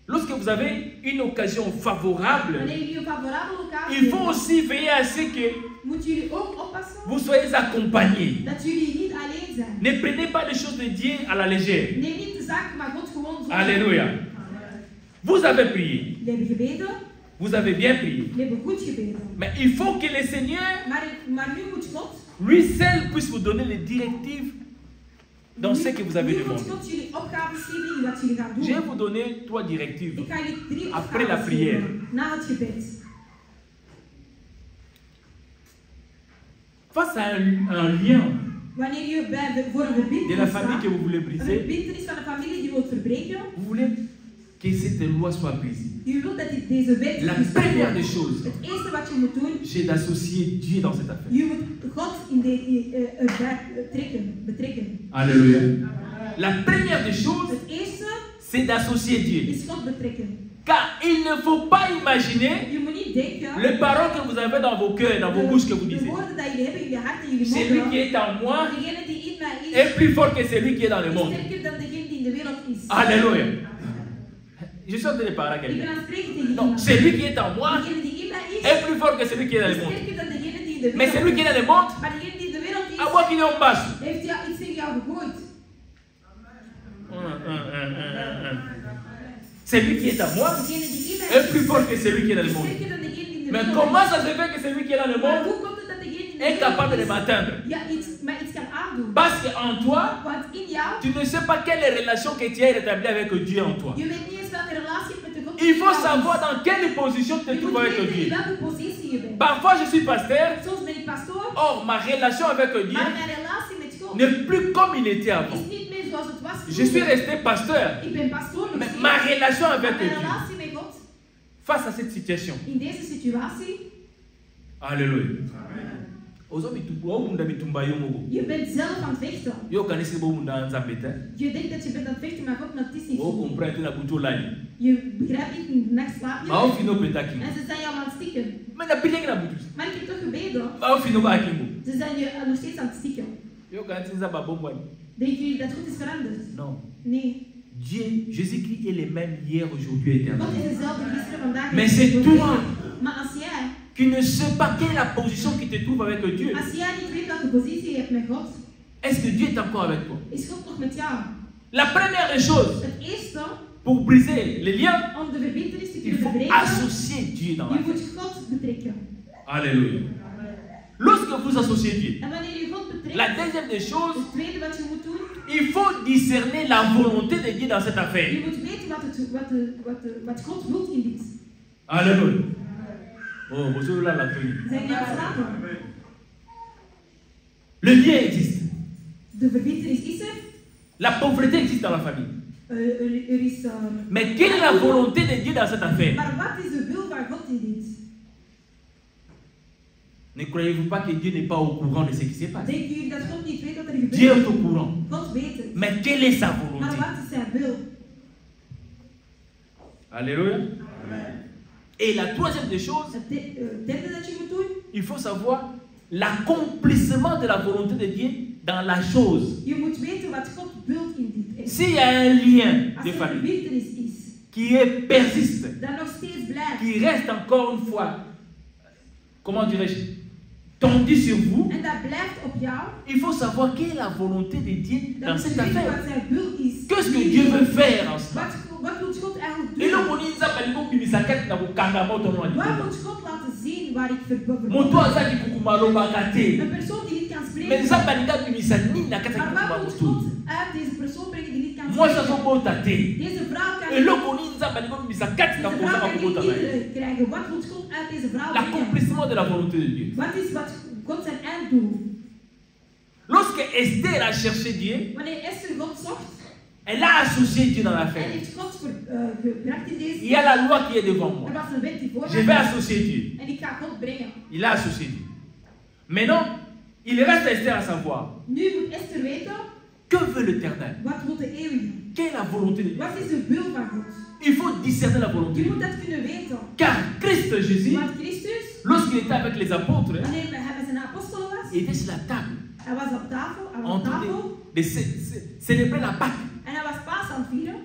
lorsque vous avez une occasion favorable, wanneer jullie een favorabele occasie il faut hebben, aussi veiller à ce que moeten jullie ook oppassen vous soyez accompagnés. dat jullie niet alleen zijn. Ne prenez pas les choses de Dieu à la légère. Neem niet de zaak, maar God gewoon zo. Alléluia. Vous avez prié. We hebben gebeden, Vous avez bien prié. we hebben goed gebeden. Mais il faut que le Seigneur, Maar nu moet God, lui seul, puisse vous donner les directives dans ce que vous avez nu moet demandé. God jullie opgaven geven in wat jullie gaan Je vais doen. vous donner 3 directives. Ik ga jullie 3 Après la opgaven prière. geven na het gebed. Face à un lien Wanneer je voor een de verbintenis la famille que staat, vous voulez een briser, verbintenis van een familie die wilt verbreken, vous voulez que cette loi soit brisée. je wilt dat deze wet La gesproken première wordt. des choses, Het eerste wat je moet doen, c'est d'associer Dieu dans cette affaire. je moet God in betrekken. Alléluia. La première des choses, Het eerste c'est d'associer Dieu. is God betrekken. Car il ne faut pas imaginer Je moet niet denken, les paroles que vous avez dans vos cœurs, dans vos bouches que vous de disiez. woorden die jullie hebben in je hart en jullie Celui qui monden, est en moi degene die in mij is, est plus fort que celui qui est dans le is monde. sterker dan degene die in de wereld is. Alléluia. Je suis en train de parler à Ik ben quelqu'un. aan het spreken tegen Non, iemand. celui qui est en moi Degene die in mij is, est plus fort que celui qui est dans is le monde. sterker dan degene die in de Mais celui wereld qui is. est dans le monde, Maar degene die in de wereld à moi is, qu'il est en bas. heeft jou iets in jou gegooid. Celui qui est en moi Degene die in mij est plus fort que celui qui est dans is, le is monde. sterker dan degene die in de Mais wereld comment is. ça se fait que celui qui est dans le Maar monde hoe komt het dat degene die in de est capable de wereld is, m'atteindre? ja, mij iets kan aandoen? Parce qu'en toi, Want in jou, tu ne sais pas quelle relation que tu as établie avec Dieu en toi. je weet niet eens welke relatie met de God Il faut in jou is. savoir dans quelle position tu te Je trouves moet avec weten in Dieu. welke positie je bent. Parfois, je suis pasteur. Soms ben ik pastoor, Or, ma relation avec Dieu maar mijn relatie met God n'est plus comme il était avant. is niet meer zoals het was Je suis vroeger. resté pasteur. Ik ben pastoor nog Mais steeds, ma relation maar avec mijn Dieu, relatie met God face à cette situation, in deze situatie, alléluia. je bent zelf aan het vechten. Yo kanisi bo munda nzambe te. Je denkt dat je bent aan het vechten, maar God, maar het is niet O zo. comprendre na buto lani. Je begrijpt niet, in de nacht slaap je Ma o niet. fino petaki. En ze zijn jou aan het stikken. Mais na bilenge na butu. Maar ik heb toch gebeden. Ma o fino ba kimbo. Ze zijn je nog steeds aan het stikken. Yo kanisi nzamba bombwani. Denken jullie dat God is veranderd? Non. Nee. Dieu, Jésus-Christ est le même hier, aujourd'hui et God is éternellement. dezelfde gisteren, vandaag en Mais c'est morgen. toi Maar als jij qui ne sais pas quelle est la position qui te trouve avec Dieu. Als jij niet weet welke positie je hebt met God, Est-ce que Dieu est encore avec toi? is God nog met jou. La première des choses, Het eerste, pour briser les liens, om de verbintenis te il kunnen faut verbreken, associer Dieu dans la je vie. moet God betrekken. Alléluia. Lorsque vous associez Dieu, En wanneer je God betrekt, la deuxième des choses, het tweede wat je moet doen, il faut discerner la volonté de Dieu dans cette affaire. je moet weten wat God wil in dit. Alléluia. Oh, vous êtes là, la tenue. Zijn jullie aan het slapen? Le lien existe. De verbintenis is er. La pauvreté existe dans la famille. Er is... Mais quelle est la volonté de Dieu dans cette affaire? Maar wat is de wil van God in dit? Ne croyez-vous pas que Dieu n'est pas au courant de ce qui se passe? Denken jullie dat God niet weet wat er Dieu gebeurt? est au courant. God weet het. Mais quelle est sa Maar volonté? wat is zijn wil? Alléluia. Et la troisième des choses, Het derde dat je moet doen, il faut savoir l'accomplissement de la volonté de Dieu dans la chose. Je moet weten wat God wilt in dit is. S'il y a un lien Als de er famille verbintenis is, qui persiste, dat nog steeds blijft. qui reste encore une fois, comment dirais-je, tendu sur vous, En dat blijft op jou. il faut savoir quelle est la volonté de Dieu Dan dans moet je cette weten affaire. wat zijn wil is. Qu'est-ce que Dieu veut faire en cela? Wat wil God eigenlijk Et doen? le bonisa baliko bimisakati na bukanga moto no Waar alikuwa. wil God laten zien waar ik verbonden Moto azaki kukumaloba kate. Een persoon die niet kan Mais spreken. ça balinga bimisa nini na kati ya Maar waar wil kukumaloba. God uit deze persoon brengen die niet kan Moi ça spreken? so bota te. Deze vrouw kan Et le bonisa baliko bimisakati na deze kosa vrouw ka kan kubota niet na. kinderen krijgen. Wat wil God uit deze vrouw brengen? L'accomplissement de la volonté de Dieu. Wat is wat God zijn einddoel? Lorsque Esther a cherché Dieu, Wanneer Esther God zocht, elle a associé Dieu dans hij l'affaire. heeft God gebracht in deze. Il y a la loi qui est devant moi. Er was een wet die voor Je vais mij associer Dieu. en ik ga God brengen. Il a associé Dieu. Maintenant, il reste à Esther à savoir Nu moet Esther weten, que veut l'Éternel. wat wil de eeuwige? Quelle est la volonté de Dieu? Wat is de wil van God? Il faut discerner la volonté Je de moet Dieu. dat kunnen weten. Car Christ Jésus, Want Christus, lorsqu'il était avec les apôtres, wanneer hij met zijn apostelen was, il était sur la table hij was op tafel, hij was en op train tafel de célébrer la Pâque. en hij was paas aan het vieren.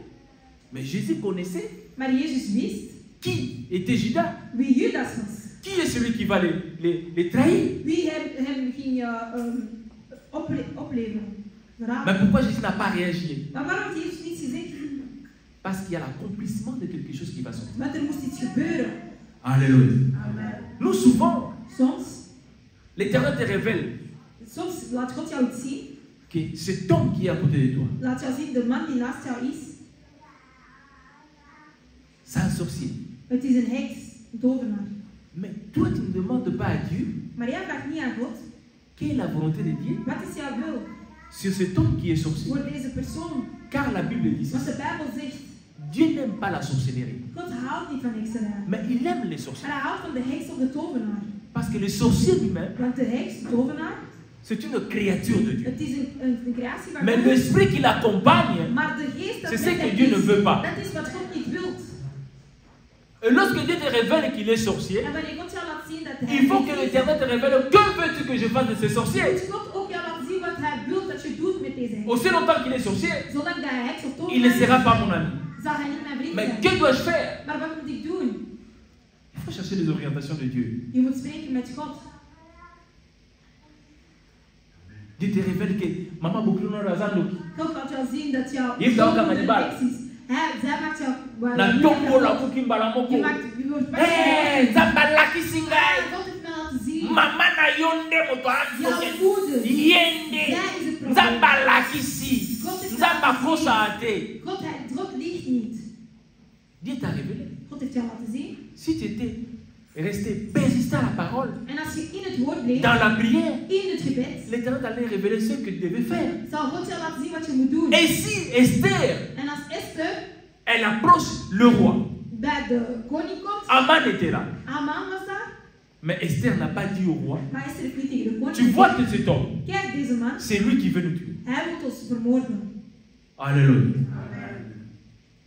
Mais Jésus connaissait Maar Jezus wist qui était Judas. wie Judas was. Qui est celui qui va les trahir? Wie hem ging opleveren. Mais Verraden. pourquoi Jésus n'a pas réagi? Maar waarom heeft Jezus niets gezegd? Parce qu'il y a l'accomplissement de quelque chose qui va sortir. Want er moest iets gebeuren. Alléluia. Amen. Nous, souvent, Soms l'Éternel te révèle laat God jou iets zien. que cet homme qui est à côté de toi, Laat jou zien, de man die naast jou is, c'est un sorcier. het is een heks, een tovenaar. Mais toi, tu ne demandes pas à Dieu Maar jij vraagt niet aan God, quelle est la volonté de Dieu wat is jouw wil sur cet homme qui est sorcier. voor deze persoon? Car la Bible dit Want ça. de Bijbel zegt, Dieu n'aime pas la sorcellerie, God houdt niet van hekserij. mais il aime les En sorciers. hij houdt van de heks of de tovenaar. Parce que le sorcier lui-même, Want de heks, de tovenaar, c'est une créature de Dieu. het is een creatie van Mais God. l'esprit qui l'accompagne, Maar de geest dat c'est met ce que hem Dieu ne is, veut pas. dat is wat God niet wil. Et lorsque Dieu te révèle qu'il est sorcier, En wanneer God jou laat zien dat hij il faut heks que is, l'Éternel te révèle que veux-tu que je fasse de ce sorcier. moet God ook jou laten zien wat hij wil dat je doet met deze heks. Aussi longtemps qu'il est sorcier, Zolang dat hij heks of il ne tovenaar sera is, pas mon ami. zal hij niet mijn vriend Mais zijn. que dois-je faire? Maar wat moet ik doen? Il faut chercher les orientations de Dieu. Je moet spreken met God. Dieu te révèle que Maman Bokluno Razandoki, God laat jou zien dat jouw Je hebt dat ook zoon aan een mijn heks is. Zij maakt jou na tongo la kukimbala moko. je wordt Eh, Zambalaki Singai. God heeft mij laten zien. Mama na yonde moto Jouw asoke. moeder. Yende. Zij is het probleem. Zambalaki si. God heeft Zamba jou laten fosa zien. ate. God liegt niet. Dieu t'a révélé. God heeft jou laten zien. Si tu étais resté persistant à la parole, En als je in het woord bleef, dans la prière, in het gebed, l'Éternel allait révéler ce que tu devais faire. zal God jou laten zien wat je moet doen. Et si Esther, En als Esther elle approche le roi, bij de koning komt, Aman était là. Haman was daar, Mais Esther n'a pas dit au roi, maar Esther heeft niet tegen de koning tu vois gezegd, que cet homme, kijk deze man, c'est lui qui veut nous tuer. hij wil ons vermoorden. Alléluia.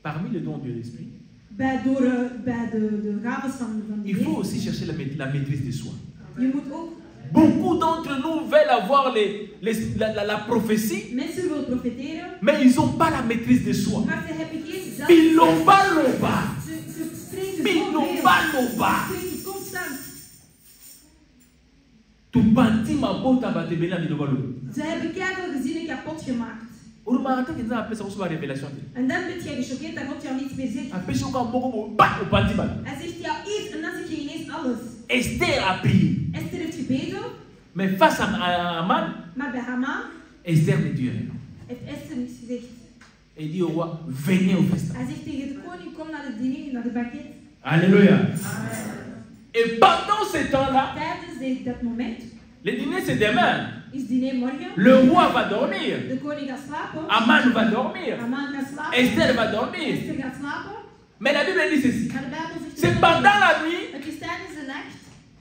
Parmi les dons de l'esprit, Bij de gaves van de il faut geest. aussi chercher la maîtrise de soi. Je moet ook, Beaucoup d'entre nous veulent avoir la prophétie, mensen willen profiteren, mais ils n'ont pas la maîtrise de soi. maar ze hebben geen zelf. Bilomba loba. Ze spreken zo Bilomba loba. Ze spreken constant. Tu panti mabota batebela bilomba loba. Ze hebben keihard gezinnen kapot gemaakt. Urumata qui nous appelle ça aussi révélation. En dan ben je gechoqueerd dat God jou niets meer zegt. Appelle ça comme beaucoup ba au panti ba. Hij zegt jou iets en dan zeg je ineens alles. Esther a prié, Esther heeft gebeden, mais face à Aman, maar bij Haman Esther ne dit rien. heeft Esther niets gezegd. Elle dit au roi, venez au festin. Hij zegt tegen de koning, kom naar het diner, naar de banket. Alléluia. Et pendant ce temps-là, Tijdens dat moment le dîner c'est demain. is diner morgen. Le roi va dormir. De koning gaat slapen. Aman va dormir. Haman gaat slapen. Esther va dormir. Esther gaat slapen. Mais la Bible dit ceci. Maar de Bijbel zegt C'est pendant la nuit het is tijdens de nacht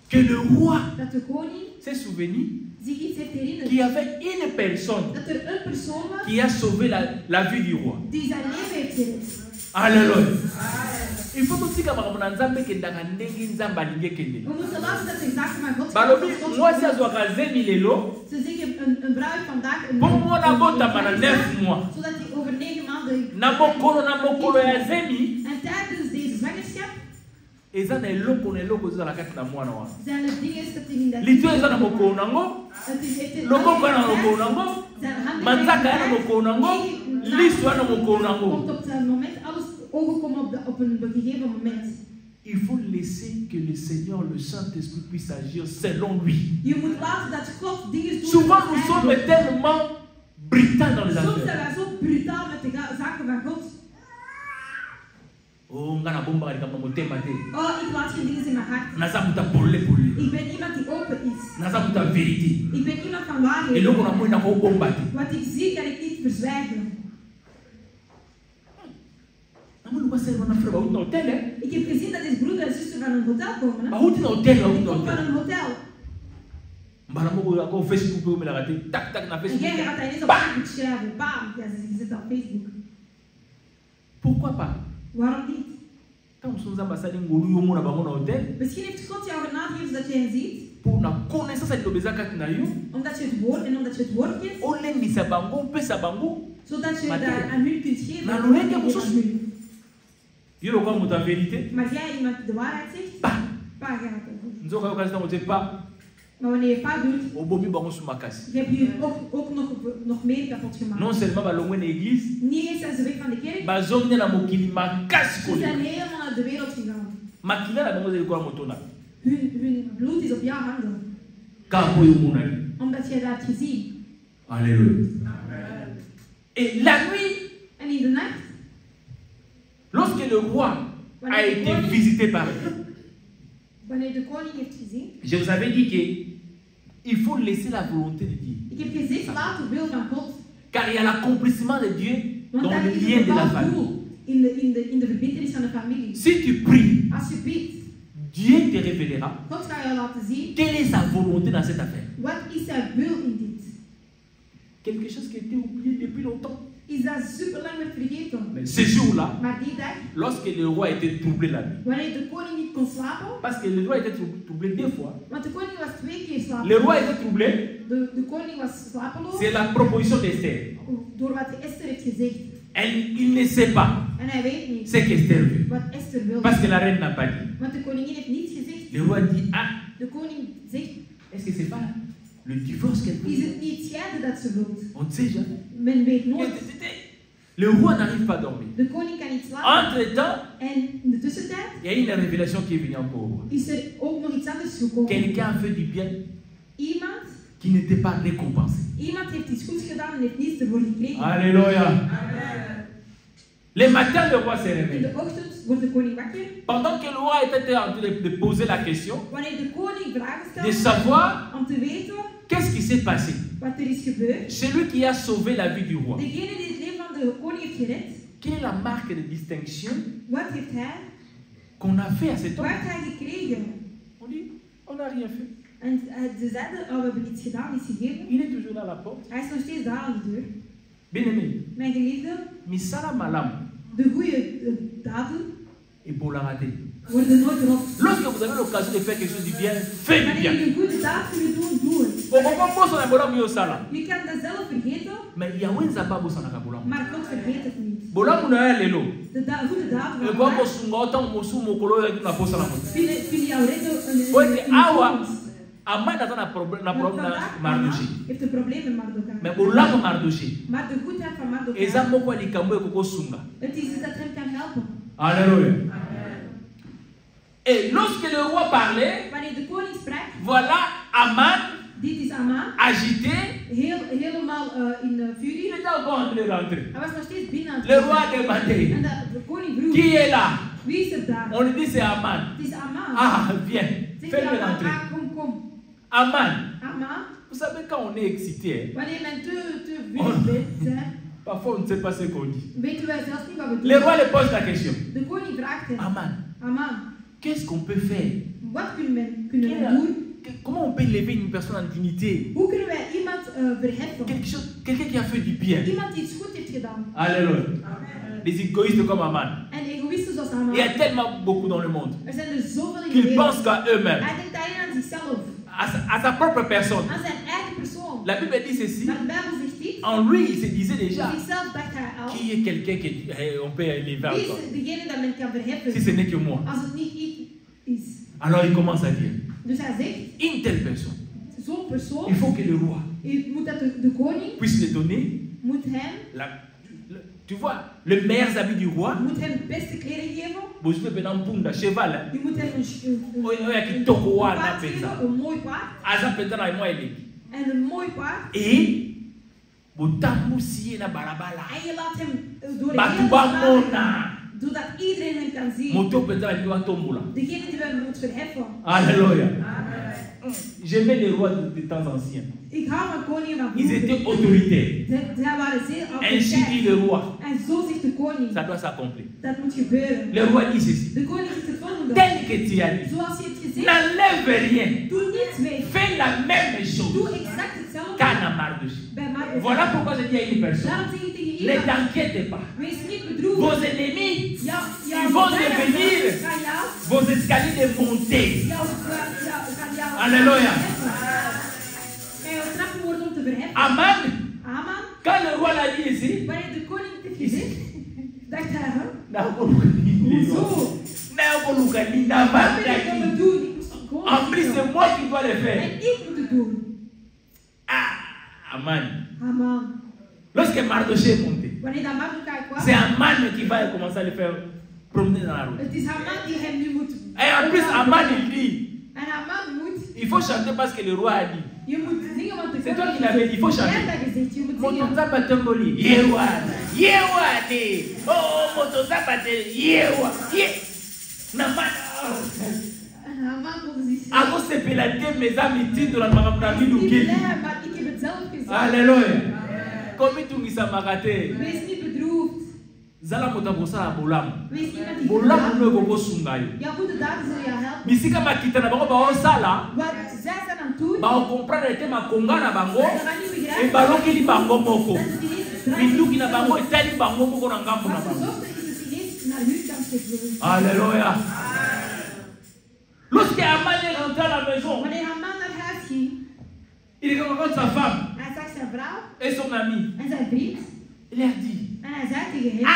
que le roi dat de koning s'est souvenu zich iets heeft herinnerd. qu'il y avait une personne Dat er een persoon was qui a sauvé la vie du roi. die zijn leven heeft gered. Alléluia. Il faut aussi que makambo na nzambe kendaka ndenge nzambe alingi kende. We moeten laten dat de zaken maar God Balobi mwasi azwaka 2000 lelo. Ze zeggen een bruid vandaag een Pour moi na botama na 9 mois. zodat hij over 9 maanden Na mokolo ya zemi. en tijdens deze zwangerschap Eza na eloko na eloko ezala kati na mwana wana. zijn er dingen dat in dat Litu eza na mokolo nango. Loboko na mokolo nango. Manzaka na mokolo nango. Lisu na mokolo nango. Komt op het moment, alles ogen komen op een gegeven moment. Il faut laisser que le Seigneur, le Saint-Esprit puisse agir selon lui. Je moet laten dat God dingen doet. Souvent nous sommes tellement brutaux dans les Soms affaires. zijn wij zo brutaal met de zaken van God. Oh, ngana bomba kama motema te. Oh, ik laat geen dingen in mijn hart. Naza muta pole. Ik ben iemand die open is. Naza muta vérité. Ik ben iemand van waarheid. Eloko na moina ko bomba te. Wat ik zie kan ik niet verzwijgen. Ik heb gezien dat deze broeder en zuster van een hotel komen. Hè? Die komen van een hotel. En jij gaat daar ineens op Facebook schrijven. Bam! Ja, ze zitten op Facebook. Pourquoi pas? Waarom niet? Misschien heeft God jou genaamd dat je hem ziet. Omdat je het woord en omdat je het woord kent. Zodat je daar aan hun kunt geven. Maar jij iemand de waarheid zegt. Pa gaat het. Maar wanneer je pa doet, heb je ook nog meer kapot gemaakt. Non seulement l'église, niet eens zijn ze weg van de kerk. Ze zijn helemaal naar de wereld gegaan. Hun bloed is op jouw handen. Omdat jij dat hebt gezien. Alléluia. Et la nuit, en in de nacht, lorsque le roi a été visité par Dieu, wanneer de koning heeft gezien, je vous avais dit qu'il faut laisser la volonté de Dieu. Ik heb gezegd, laat de wil van God. Car il y a l'accomplissement de Dieu dans le lien de la famille. In de verbintenis van de familie. Si tu pries, als je bidt, Dieu te révélera God gaat jou laten zien quelle est sa volonté dans cette affaire. Wat is zijn wil in dit? Quelque chose qui a été oublié depuis longtemps. Is dat super lang werd vergeten. Mais ce jour-là, maar die dag, lorsque le roi était troublé la nuit, wanneer de koning niet kon slapen, parce que le roi était troublé 2 fois. Want de koning was 2 keer slapeloos. Le roi était troublé. De koning was slapeloos. C'est la proposition d'Esther. Door wat Esther heeft gezegd. Il ne sait pas. En hij weet niet. C'est qu'Esther veut. Wat Esther wil. Parce que la reine n'a pas dit. Want de koningin heeft niets gezegd. Le roi dit De koning zegt. Est-ce que c'est pas le divorce qu'elle veut? Is het niet scheiden dat ze wilt? On ne sait jamais. Men weet nooit. Le roi n'arrive pas à dormir. De koning kan niet slapen. Entre-temps, en in de tussentijd, il y a une révélation qui est venue encore au roi. Is er ook nog iets anders gekomen. Quelqu'un a fait du bien. Iemand qui n'était pas récompensé. Iemand heeft iets goeds gedaan en heeft niets ervoor gekregen. Alléluia. Le matin, le roi s'est réveillé. In de ochtend wordt de koning wakker. Pendant que le roi était en train de poser la question, wanneer de koning vragen stelt, de savoir om te weten, qu'est-ce qui s'est passé. Wat er is gebeurd. Celui qui a sauvé la vie du roi. Degene die het leven van de koning heeft gered. Quelle est la marque de distinction Wat heeft hij? Qu'on a fait à cet homme? Wat heeft hij gekregen? On dit, on n'a rien fait. En ze zeiden, we hebben iets gedaan, iets gegeven. Il est toujours là à la porte. Hij is nog steeds daar aan de deur. Bien-aimé. Mijn geliefde. Misala malam. De goede daden. Et pour la rater. Worden nooit erop. Lorsque vous avez l'occasion de faire quelque chose du bien, faites du bien. Wanneer je een goede daad kunt doen, doe het. Je kan dat zelf vergeten. Maar God vergeet het niet. De goede daad van jullie jou redden. Aman heeft een probleem met Mardoché. Heeft een probleem met Mardoché. Maar de goedheid van Mardoché. Het is dat hem kan helpen. Alléluia. Et lorsque le roi parlait, wanneer de koning sprak, voilà Aman, dit is Aman, agité, helemaal in furie. Il était encore en train de rentrer. Hij was nog steeds binnen aan het le roi a demandé, en de koning vroeg, qui est là? Wie is er daar? On lui dit c'est Aman. Het is Aman. Ah, viens, fais-le rentrer. Kom. Aman. Aman. Vous savez quand on est excité, wanneer men te vurig bent, parfois on ne sait pas ce qu'on dit. Weten wij zelfs niet wat we doen. Le roi le pose la question. De koning vraagt hem, Aman, qu'est-ce qu'on peut faire? Wat kunnen we doen? Comment on peut élever une personne en dignité? Hoe kunnen wij iemand verheffen? Quelqu'un qui a fait du bien. Iemand die iets goed heeft gedaan. Alléluia. Les égoïstes comme Aman. En egoïsten zoals Haman. Il y a tellement beaucoup dans le monde Zijn zoveel in de qu'ils wereld. pensent qu'à eux-mêmes, Hij denkt alleen aan zichzelf. à sa propre personne. Aan zijn eigen persoon. La Bible dit ceci. Maar de Bijbel zegt dit. En lui, il se disait déjà, Voor zichzelf dacht hij al. qui est quelqu'un qu'on peut élever Wie encore, is degene dat men kan verheffen? si ce n'est que moi. Als het niet ik is. Alors il commence à dire, Dus hij zegt, une telle personne, zo'n persoon, il faut que le roi moet dat de koning, puisse le donner, moet hem, tu vois, le meilleur habit du roi. moet hem de beste kleding geven. Vous pouvez un punda cheval, hein. Je moet hem paard geven, een mooi paard. En een mooi paard. Et botambusiye na balabala. En je laat hem door de Batu hele bamona. zodat iedereen hem kan zien. Moto petala liwa tombola. Degene die we moet verheffen. Alléluia. J'aimais les rois des temps anciens. Ik hou van koningen van Ils vroeger. étaient autoritaires. Zij waren zeer Ainsi dit autoriteit. le roi. En zo zegt de koning. Ça doit s'accomplir. Dat moet gebeuren. Le roi dit ceci. De koning zegt het volgende. Tel que tu as dit. Zoals je het gezegd hebt. N'enlève rien. Doe niets mee. Fais la même chose. Doe exact hetzelfde. Qu'Anna Mardochée. Bij Mardochée. Voilà pourquoi je dis à une personne. Daarom zeg ik tegen Ne iemand. t'inquiète pas. Wees niet bedroefd. Vos ennemis, Jouw ils vont vijanden devenir gaan jou. vos escaliers de montée. Gaan jou. Alléluia. En jouw trappen worden om te verheffen. Aman, Haman. quand le roi l'a dit ici, Wanneer de koning het heeft gezegd. Dacht hij, hè? hoezo? Wat ben ik aan het doen? Ik moest gewoon En plus, c'est moi qui dois le en faire. ik moet het doen. Ah, Aman. Haman. Lorsque Mardochée est monté, Wanneer dat Mardochée kwam. c'est Aman qui va commencer à le faire promener dans la route. Het is Haman die hem nu moet. Et en plus, Aman, il dit, En Haman moet. il faut chanter parce que le roi a dit. Je moet zingen want de C'est toi koning qui l'avais dit, il faut Jij chanter. hebt dat gezegd, je moet zingen. Motonzamba tomboli, yewana, yewane, oh motonzamba te, yewa, ye, namana. En Haman wilde zich. Ako sepelate mes amis tindo la makamna Ik miduke. ben blij, maar ik heb het zelf gezegd. Alléluia. Komi tungisa makate. Wees niet bedroefd. Zala motabosala bolamu. Wees iemand die Bolamu no bedroefd. ego sungayo. Jouw goede daden zullen jou helpen. Bisika makita na bango ba osala, Wat zij zijn aan het doen. ba comprendre te makonga na bango, Ze gaan niet e begrijpen. baloki li bango moko. Dat het ineens draait. Binduki na bango etali bango moko na ngambo na Wat bango. gezocht is het ineens naar hun kant gevlogen. Alléluia. Lorsque Aman est rentré à la maison, Wanneer Haman naar huis ging, il rencontre sa femme hij zag zijn vrouw et son ami. en zijn vriend. Il leur dit, En hij zei tegen hem,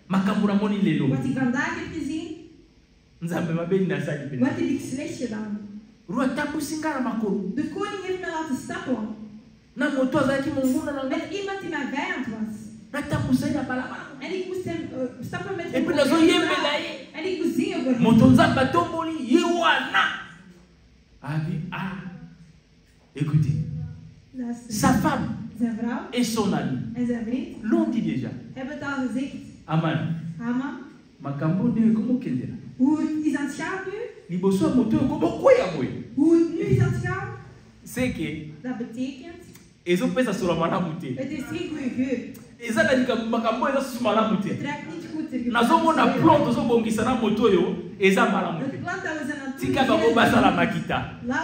makambo na moni lelo. wat hij vandaag heeft gezien, Nzambe mabeni na sali pena. wat heb ik slecht gedaan. Roi tambusi ngara makolo. De koning heeft me laten stappen Na moto azalaki monguna na ngai. met iemand die mijn vijand was. Na tambusa na balabala. En ik moest hem stappen met Et hem. puis op nazo de yembe straat. na ye. En ik moest zingen voor hem. Moto nzambe tomboli ye wana. A dit, écoutez, Luister. sa femme Zijn vrouw et son ami en zijn vriend l'ont dit déjà. hebben het al gezegd. Aman, Haman, makambo ne komo kendela. hoe het is aan het gaan nu, Liboso moto komo koya boy. hoe het nu is aan het gaan, C'est que dat betekent, ezo pesa sur la malamu te. het is geen goede geur. Eza na makambo eza sur malamu Het te. ruikt niet goed. Er Nazomona gebeurt plan iets. tozobongisa na moto oyo eza malamu Het te. plan dat we zijn aan het Tika bango basala makita.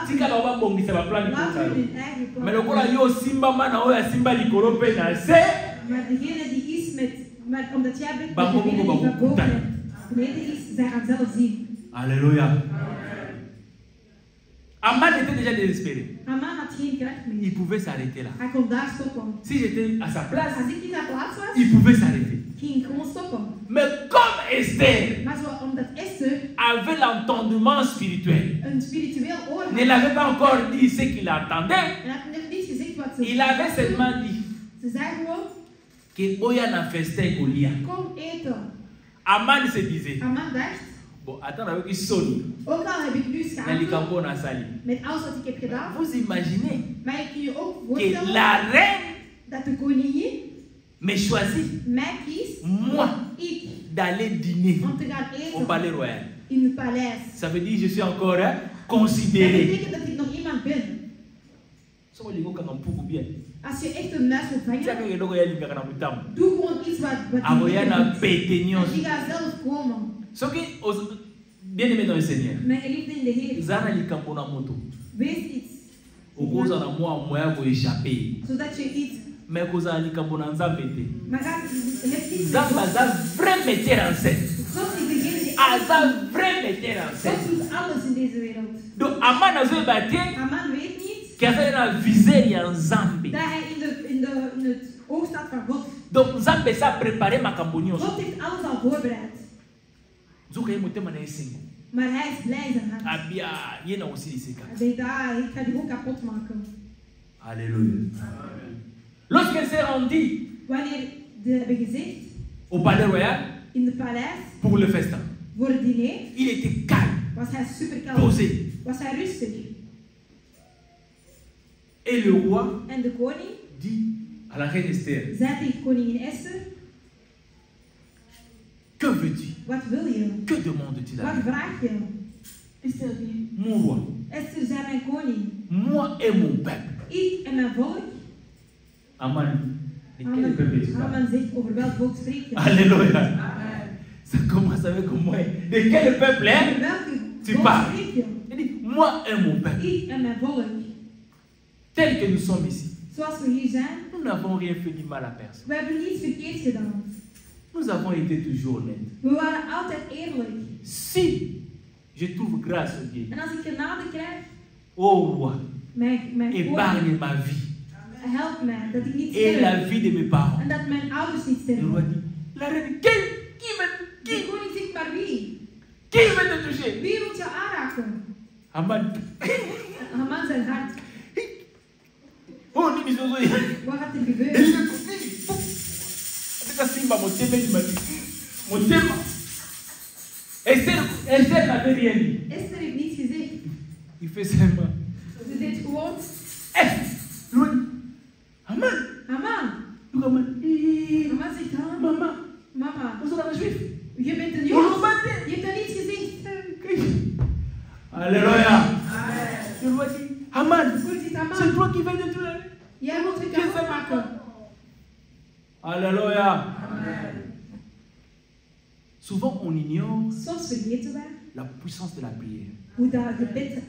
Tika bango babongisa baplan laten likolo. we hun eigen plan. Mais lokola yo simba mana oyo asimba likolo mpe na se, Maar degene die is met, maar omdat jij bent met Bango degene die bango van boven bango. beneden is, zij gaan zelf zien. Alléluia. Aman était déjà désespéré. Haman had geen kracht Il meer. pouvait s'arrêter là. Hij kon daar stoppen. Si j'étais à sa place, Als ik in zijn plaats was, il pouvait s'arrêter. ging ik gewoon stoppen. Mais comme Esther Maar zo, omdat Esther avait l'entendement spirituel, een spiritueel oor ne had, l'avait pas encore dit ce qu'il attendait, en had net niet gezegd wat ze il avait seulement dit Ze zei gewoon, que Oya na festin Golia. kom eten. Aman se disait, Haman dacht, bon, attends, avec qui sonne, ook al heb ik nu na schaamte likambo na sali. met alles wat ik heb gedaan, Vous imaginez maar ik kun je ook que voorstellen la reine dat de koningin me choisit, mij kiest, moi, ik, d'aller dîner om te gaan au eten palais royal. in het paleis. Ça veut dire que je suis encore Dat considéré. betekent dat ik nog iemand ben. Somo lingo kanga mpuku bien. Als je echt een muis wilt Tia vangen, kanga logo ya linga kana mutamu. doe gewoon iets wat Aboya na doet. pete En nyonso. die gaat zelf komen. Soki bien aimé dans le Seigneur. Mijn geliefde in de Heer, Zana likambo na moto. wees iets. Okoza na mwa moya ko échapper. Zodat je iets, Mais koza likambo na nzambe te. maar gaat, het heeft iets Nzambe za vraiment vrai metteur en scène. God is degene die Un vrai metteur en scène. God doet alles in deze wereld. Donc, Aman a zo batté. Aman weet niet. Qu'il y a une visée en Zambie. Dat hij in het oog staat van God. Donc, Zambie s'est préparé ma cambonion. God heeft alles al voorbereid. Maar hij is blij zijn hart. Hij denkt, ik ga die ook kapot maken. Alléluia. Lorsqu'elle s'est rendue Wanneer ze hebben gezegd, au palais royal, in het paleis, pour le festin, voor het diner, il était calme, was hij super kalm, posé. Was hij rustig. Et le roi en de koning dit à la reine Esther, zei tegen koningin Esther, que veux-tu? Wat wil je? Que demandes-tu là? Wat vraag je? Esther dit, mon roi. Esther zei, mijn koning. Moi et mon peuple. Ik en mijn volk. Amen. Amen zegt, over welk volk spreek je? Alléluia. Amen. Ça commence avec moi. De quel peuple est? Tu parles. Il dit, moi et mon peuple. Ik en mijn volk. Tel que nous sommes ici. Zoals we hier zijn. Nous n'avons rien fait du mal à personne. We hebben niets verkeerd gedaan. Nous avons été toujours honnêtes. We waren altijd eerlijk. Si je trouve grâce au Dieu. En als ik genade krijg. Oh roi. Mijn épargne ma vie. Help mij dat ik niet et sterf. la vie de mes parents. En dat mijn ouders niet sterven. Le roi dit, la reine, qui de koning zegt, maar wie? Qui veut te toucher? Wie wil je aanraken? Haman. Haman zijn hart. Oh, niet zo. Wat gaat er gebeuren? Simba, mon thème. Esther n'avait rien dit. Esther heeft niets gezegd. Il fait seulement. Ze deed gewoon. Haman. Haman. Haman zegt, mama. Mama. Vous êtes un juif. Je bent een Jood. Je hebt dat niet gezegd. Alléluia. Je vois dit, Haman. C'est toi qui viens de tout là. Jij wilt het kapot maken. Alléluia. Amen. Souvent on ignore soms vergeten wij la puissance de la prière. Hoe dat gebed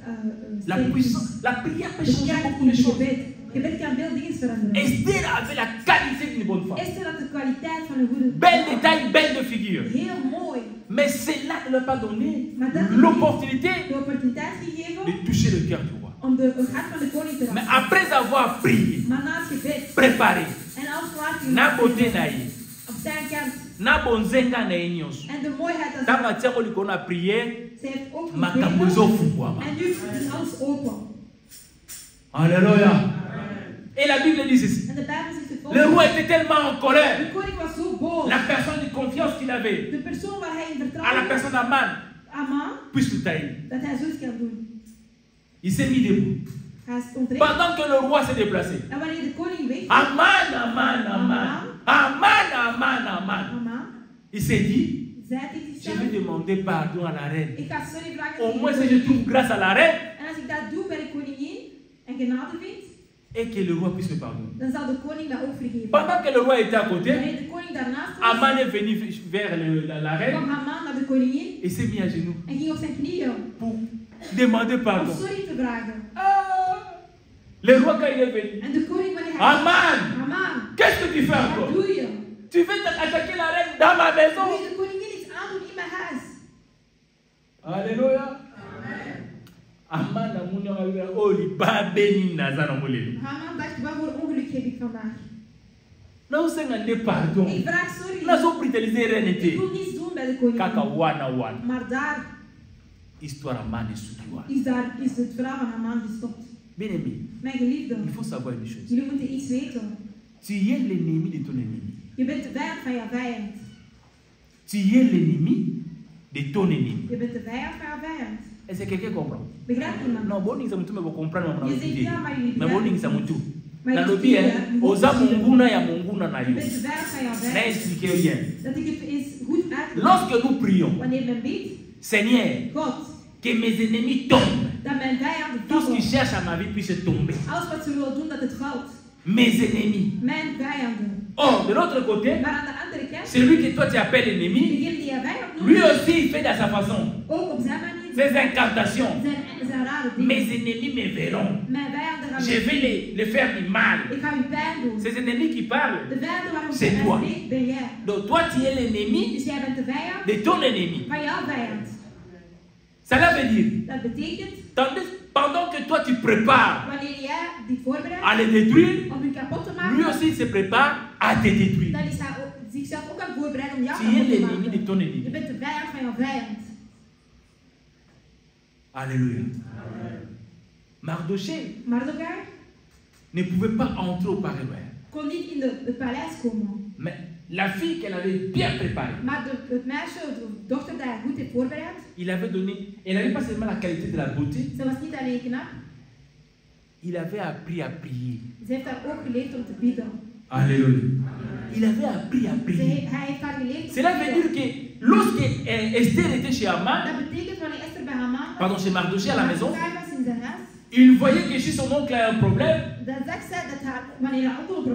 la prière peut changer beaucoup de choses. Gebed kan veel dingen veranderen. Esther avait la qualité d'une bonne femme. Esther had de kwaliteit van een goede. Belle de taille, belle de figure. Heel mooi. Mais cela ne lui a pas donné l'opportunité de toucher le cœur du roi. Om het hart van de koning te raken. Mais après avoir prié, maar na het gebed, préparé, en als laat na beauté na ye, op zijn kant, na bonzenga na ye nyonso, en de mooiheid dat tanga tiako likolo na prière, ze heeft ook makambo ezofungwama. En nu is alles open. Alléluia. Et la Bible dit ceci. Le roi était tellement en colère. La personne de confiance qu'il avait à la personne d'Aman puisse le tailler. Il s'est mis debout. Pendant que le roi s'est déplacé. Aman. Il s'est dit, je vais demander pardon à la reine. Au moins si je trouve grâce à la reine. Et que le roi puisse me pardonner. Pendant que le roi était à côté, Aman est venu vers la reine et s'est mis à genoux pour demander pardon. Le roi, quand il est venu, Aman, qu'est-ce que tu fais encore? Tu veux attaquer la reine dans ma maison? Alléluia. Aman na muni wa oli babeni naza na molelo. Haman dacht, wat voor ongeluk heb ik vandaag? Nou senga de pardon. Ik vraag sorry. Na zo preteliser renete. Ik wil niets doen bij de koning. Kaka wana. Maar daar histoire Haman is sukiwa. Is het verhaal van Haman gestopt. Bien-aimé. Mijn geliefde. Il faut savoir une chose. Jullie moeten iets weten. Tu es l'ennemi de ton ennemi. Je bent de vijand van je vijand. Tu es l'ennemi de ton ennemi. Je bent de vijand van je vijand. Est-ce que quelqu'un comprend? Non, bon, nous sommes tous comprendre mais bon, nous sommes tous. Na lobi oza munguna ya munguna na yo. Na expliquer bien. Lorsque nous prions, Seigneur, que mes ennemis tombent. Tout ce qui cherche à ma vie puisse tomber. Mes ennemis. Or, de l'autre côté, celui que toi tu appelles ennemi, lui aussi il fait de sa façon. Ses incantations, Mes ennemis me verront. Je vais les faire du mal. Ces ennemis qui parlent, c'est toi. Donc toi, tu es l'ennemi de ton ennemi. Cela veut dire, pendant que toi tu prépares à les détruire, lui aussi se prépare à te détruire. Tu es l'ennemi de ton ennemi. Alléluia. Mardochée ne pouvait pas entrer au palais. Mais la fille qu'elle avait bien préparée, il avait donné, elle n'avait pas seulement la qualité de la beauté, il avait appris à prier. Alléluia. Il avait appris à prier. Cela veut dire que lorsque Esther était chez Haman, pardon, chez Mardochée à la maison, il voyait que chez son oncle a un problème,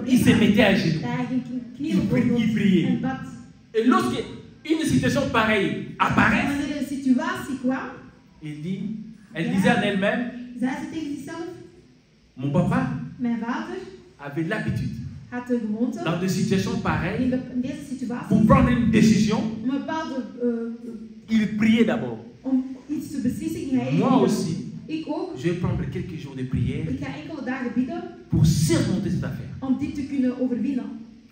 il se mettait à genoux. Il priait. Et lorsque une situation pareille apparaît, elle disait en elle-même, mon papa avait l'habitude, dans des situations pareilles, pour prendre une décision, il priait d'abord. Moi aussi, je vais prendre quelques jours de prière pour surmonter cette affaire.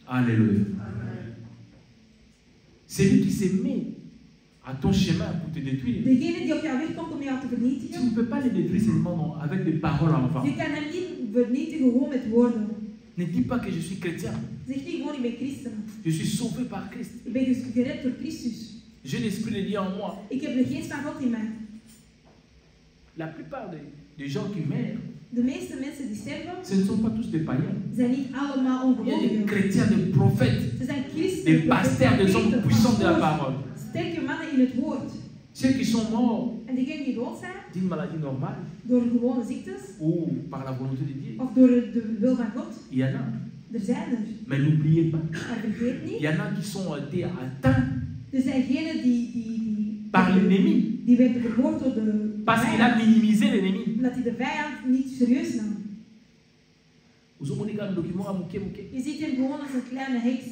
Alléluia. C'est lui qui se met à ton chemin pour te détruire. Tu ne peux pas les détruire seulement avec des paroles en vain. Ne dis pas que je suis chrétien. Je suis sauvé par Christ. J'ai l'esprit de Dieu en moi. La plupart des gens qui meurent, ce ne sont pas tous des païens. Il y a des chrétiens, des prophètes, des pasteurs, des hommes puissants de la parole. Ceux qui sont morts d'une maladie normale ou par la volonté de Dieu, il y en a. Mais n'oubliez pas, il y en a qui sont atteints par l'ennemi parce qu'il a minimisé l'ennemi. Je ziet hem gewoon als een kleine heks.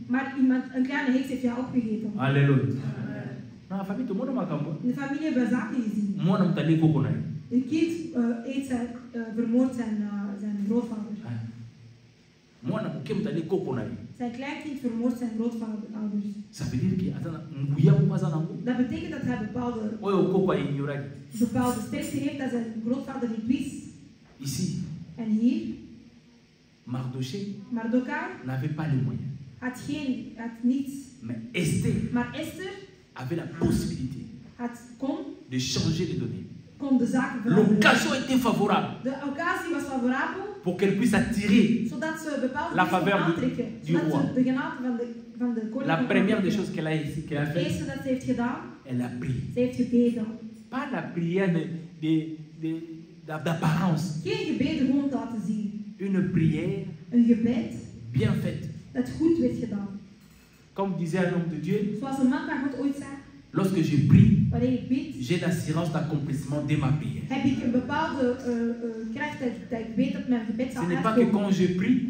Maar een kleine heks heeft jou opgegeten. Alléluia. De familie hebben zaken gezien. Een kind vermoordt zijn grootvader. Zijn kleinkind vermoordt zijn grootouders. Dat betekent dat hij bepaalde sterkte heeft dat zijn grootvader niet wist. Ici, en hier, Mardochée n'avait pas les moyens. Had niets. Maar Esther avait la possibilité de changer les données. L'occasion était favorable pour qu'elle puisse attirer la faveur du roi. La première des choses qu'elle a fait, elle a prié. Pas la prière d'apparence. Une prière bien faite. Comme disait un homme de Dieu, lorsque je prie, j'ai l'assurance d'accomplissement de ma prière. Ce n'est pas que quand je prie,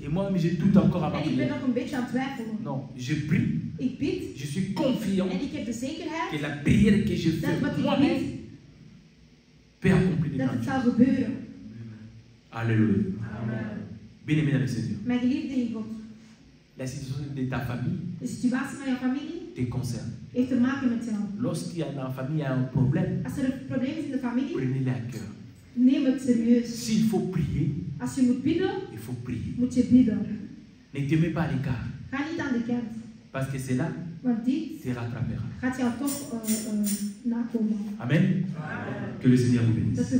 et moi-même j'ai tout encore à ma prière. Non, je prie, je suis confiant que la prière que je fais moi-même peut accomplir des choses. Alléluia. Bien-aimé dans le Seigneur. La situation de ta famille te concerne. Lorsqu'il y a dans la famille un problème, prenez-le à cœur. S'il faut prier, il faut prier. Ne te mets pas à l'écart. Parce que c'est là te rattrapera. Amen. Que le Seigneur vous bénisse.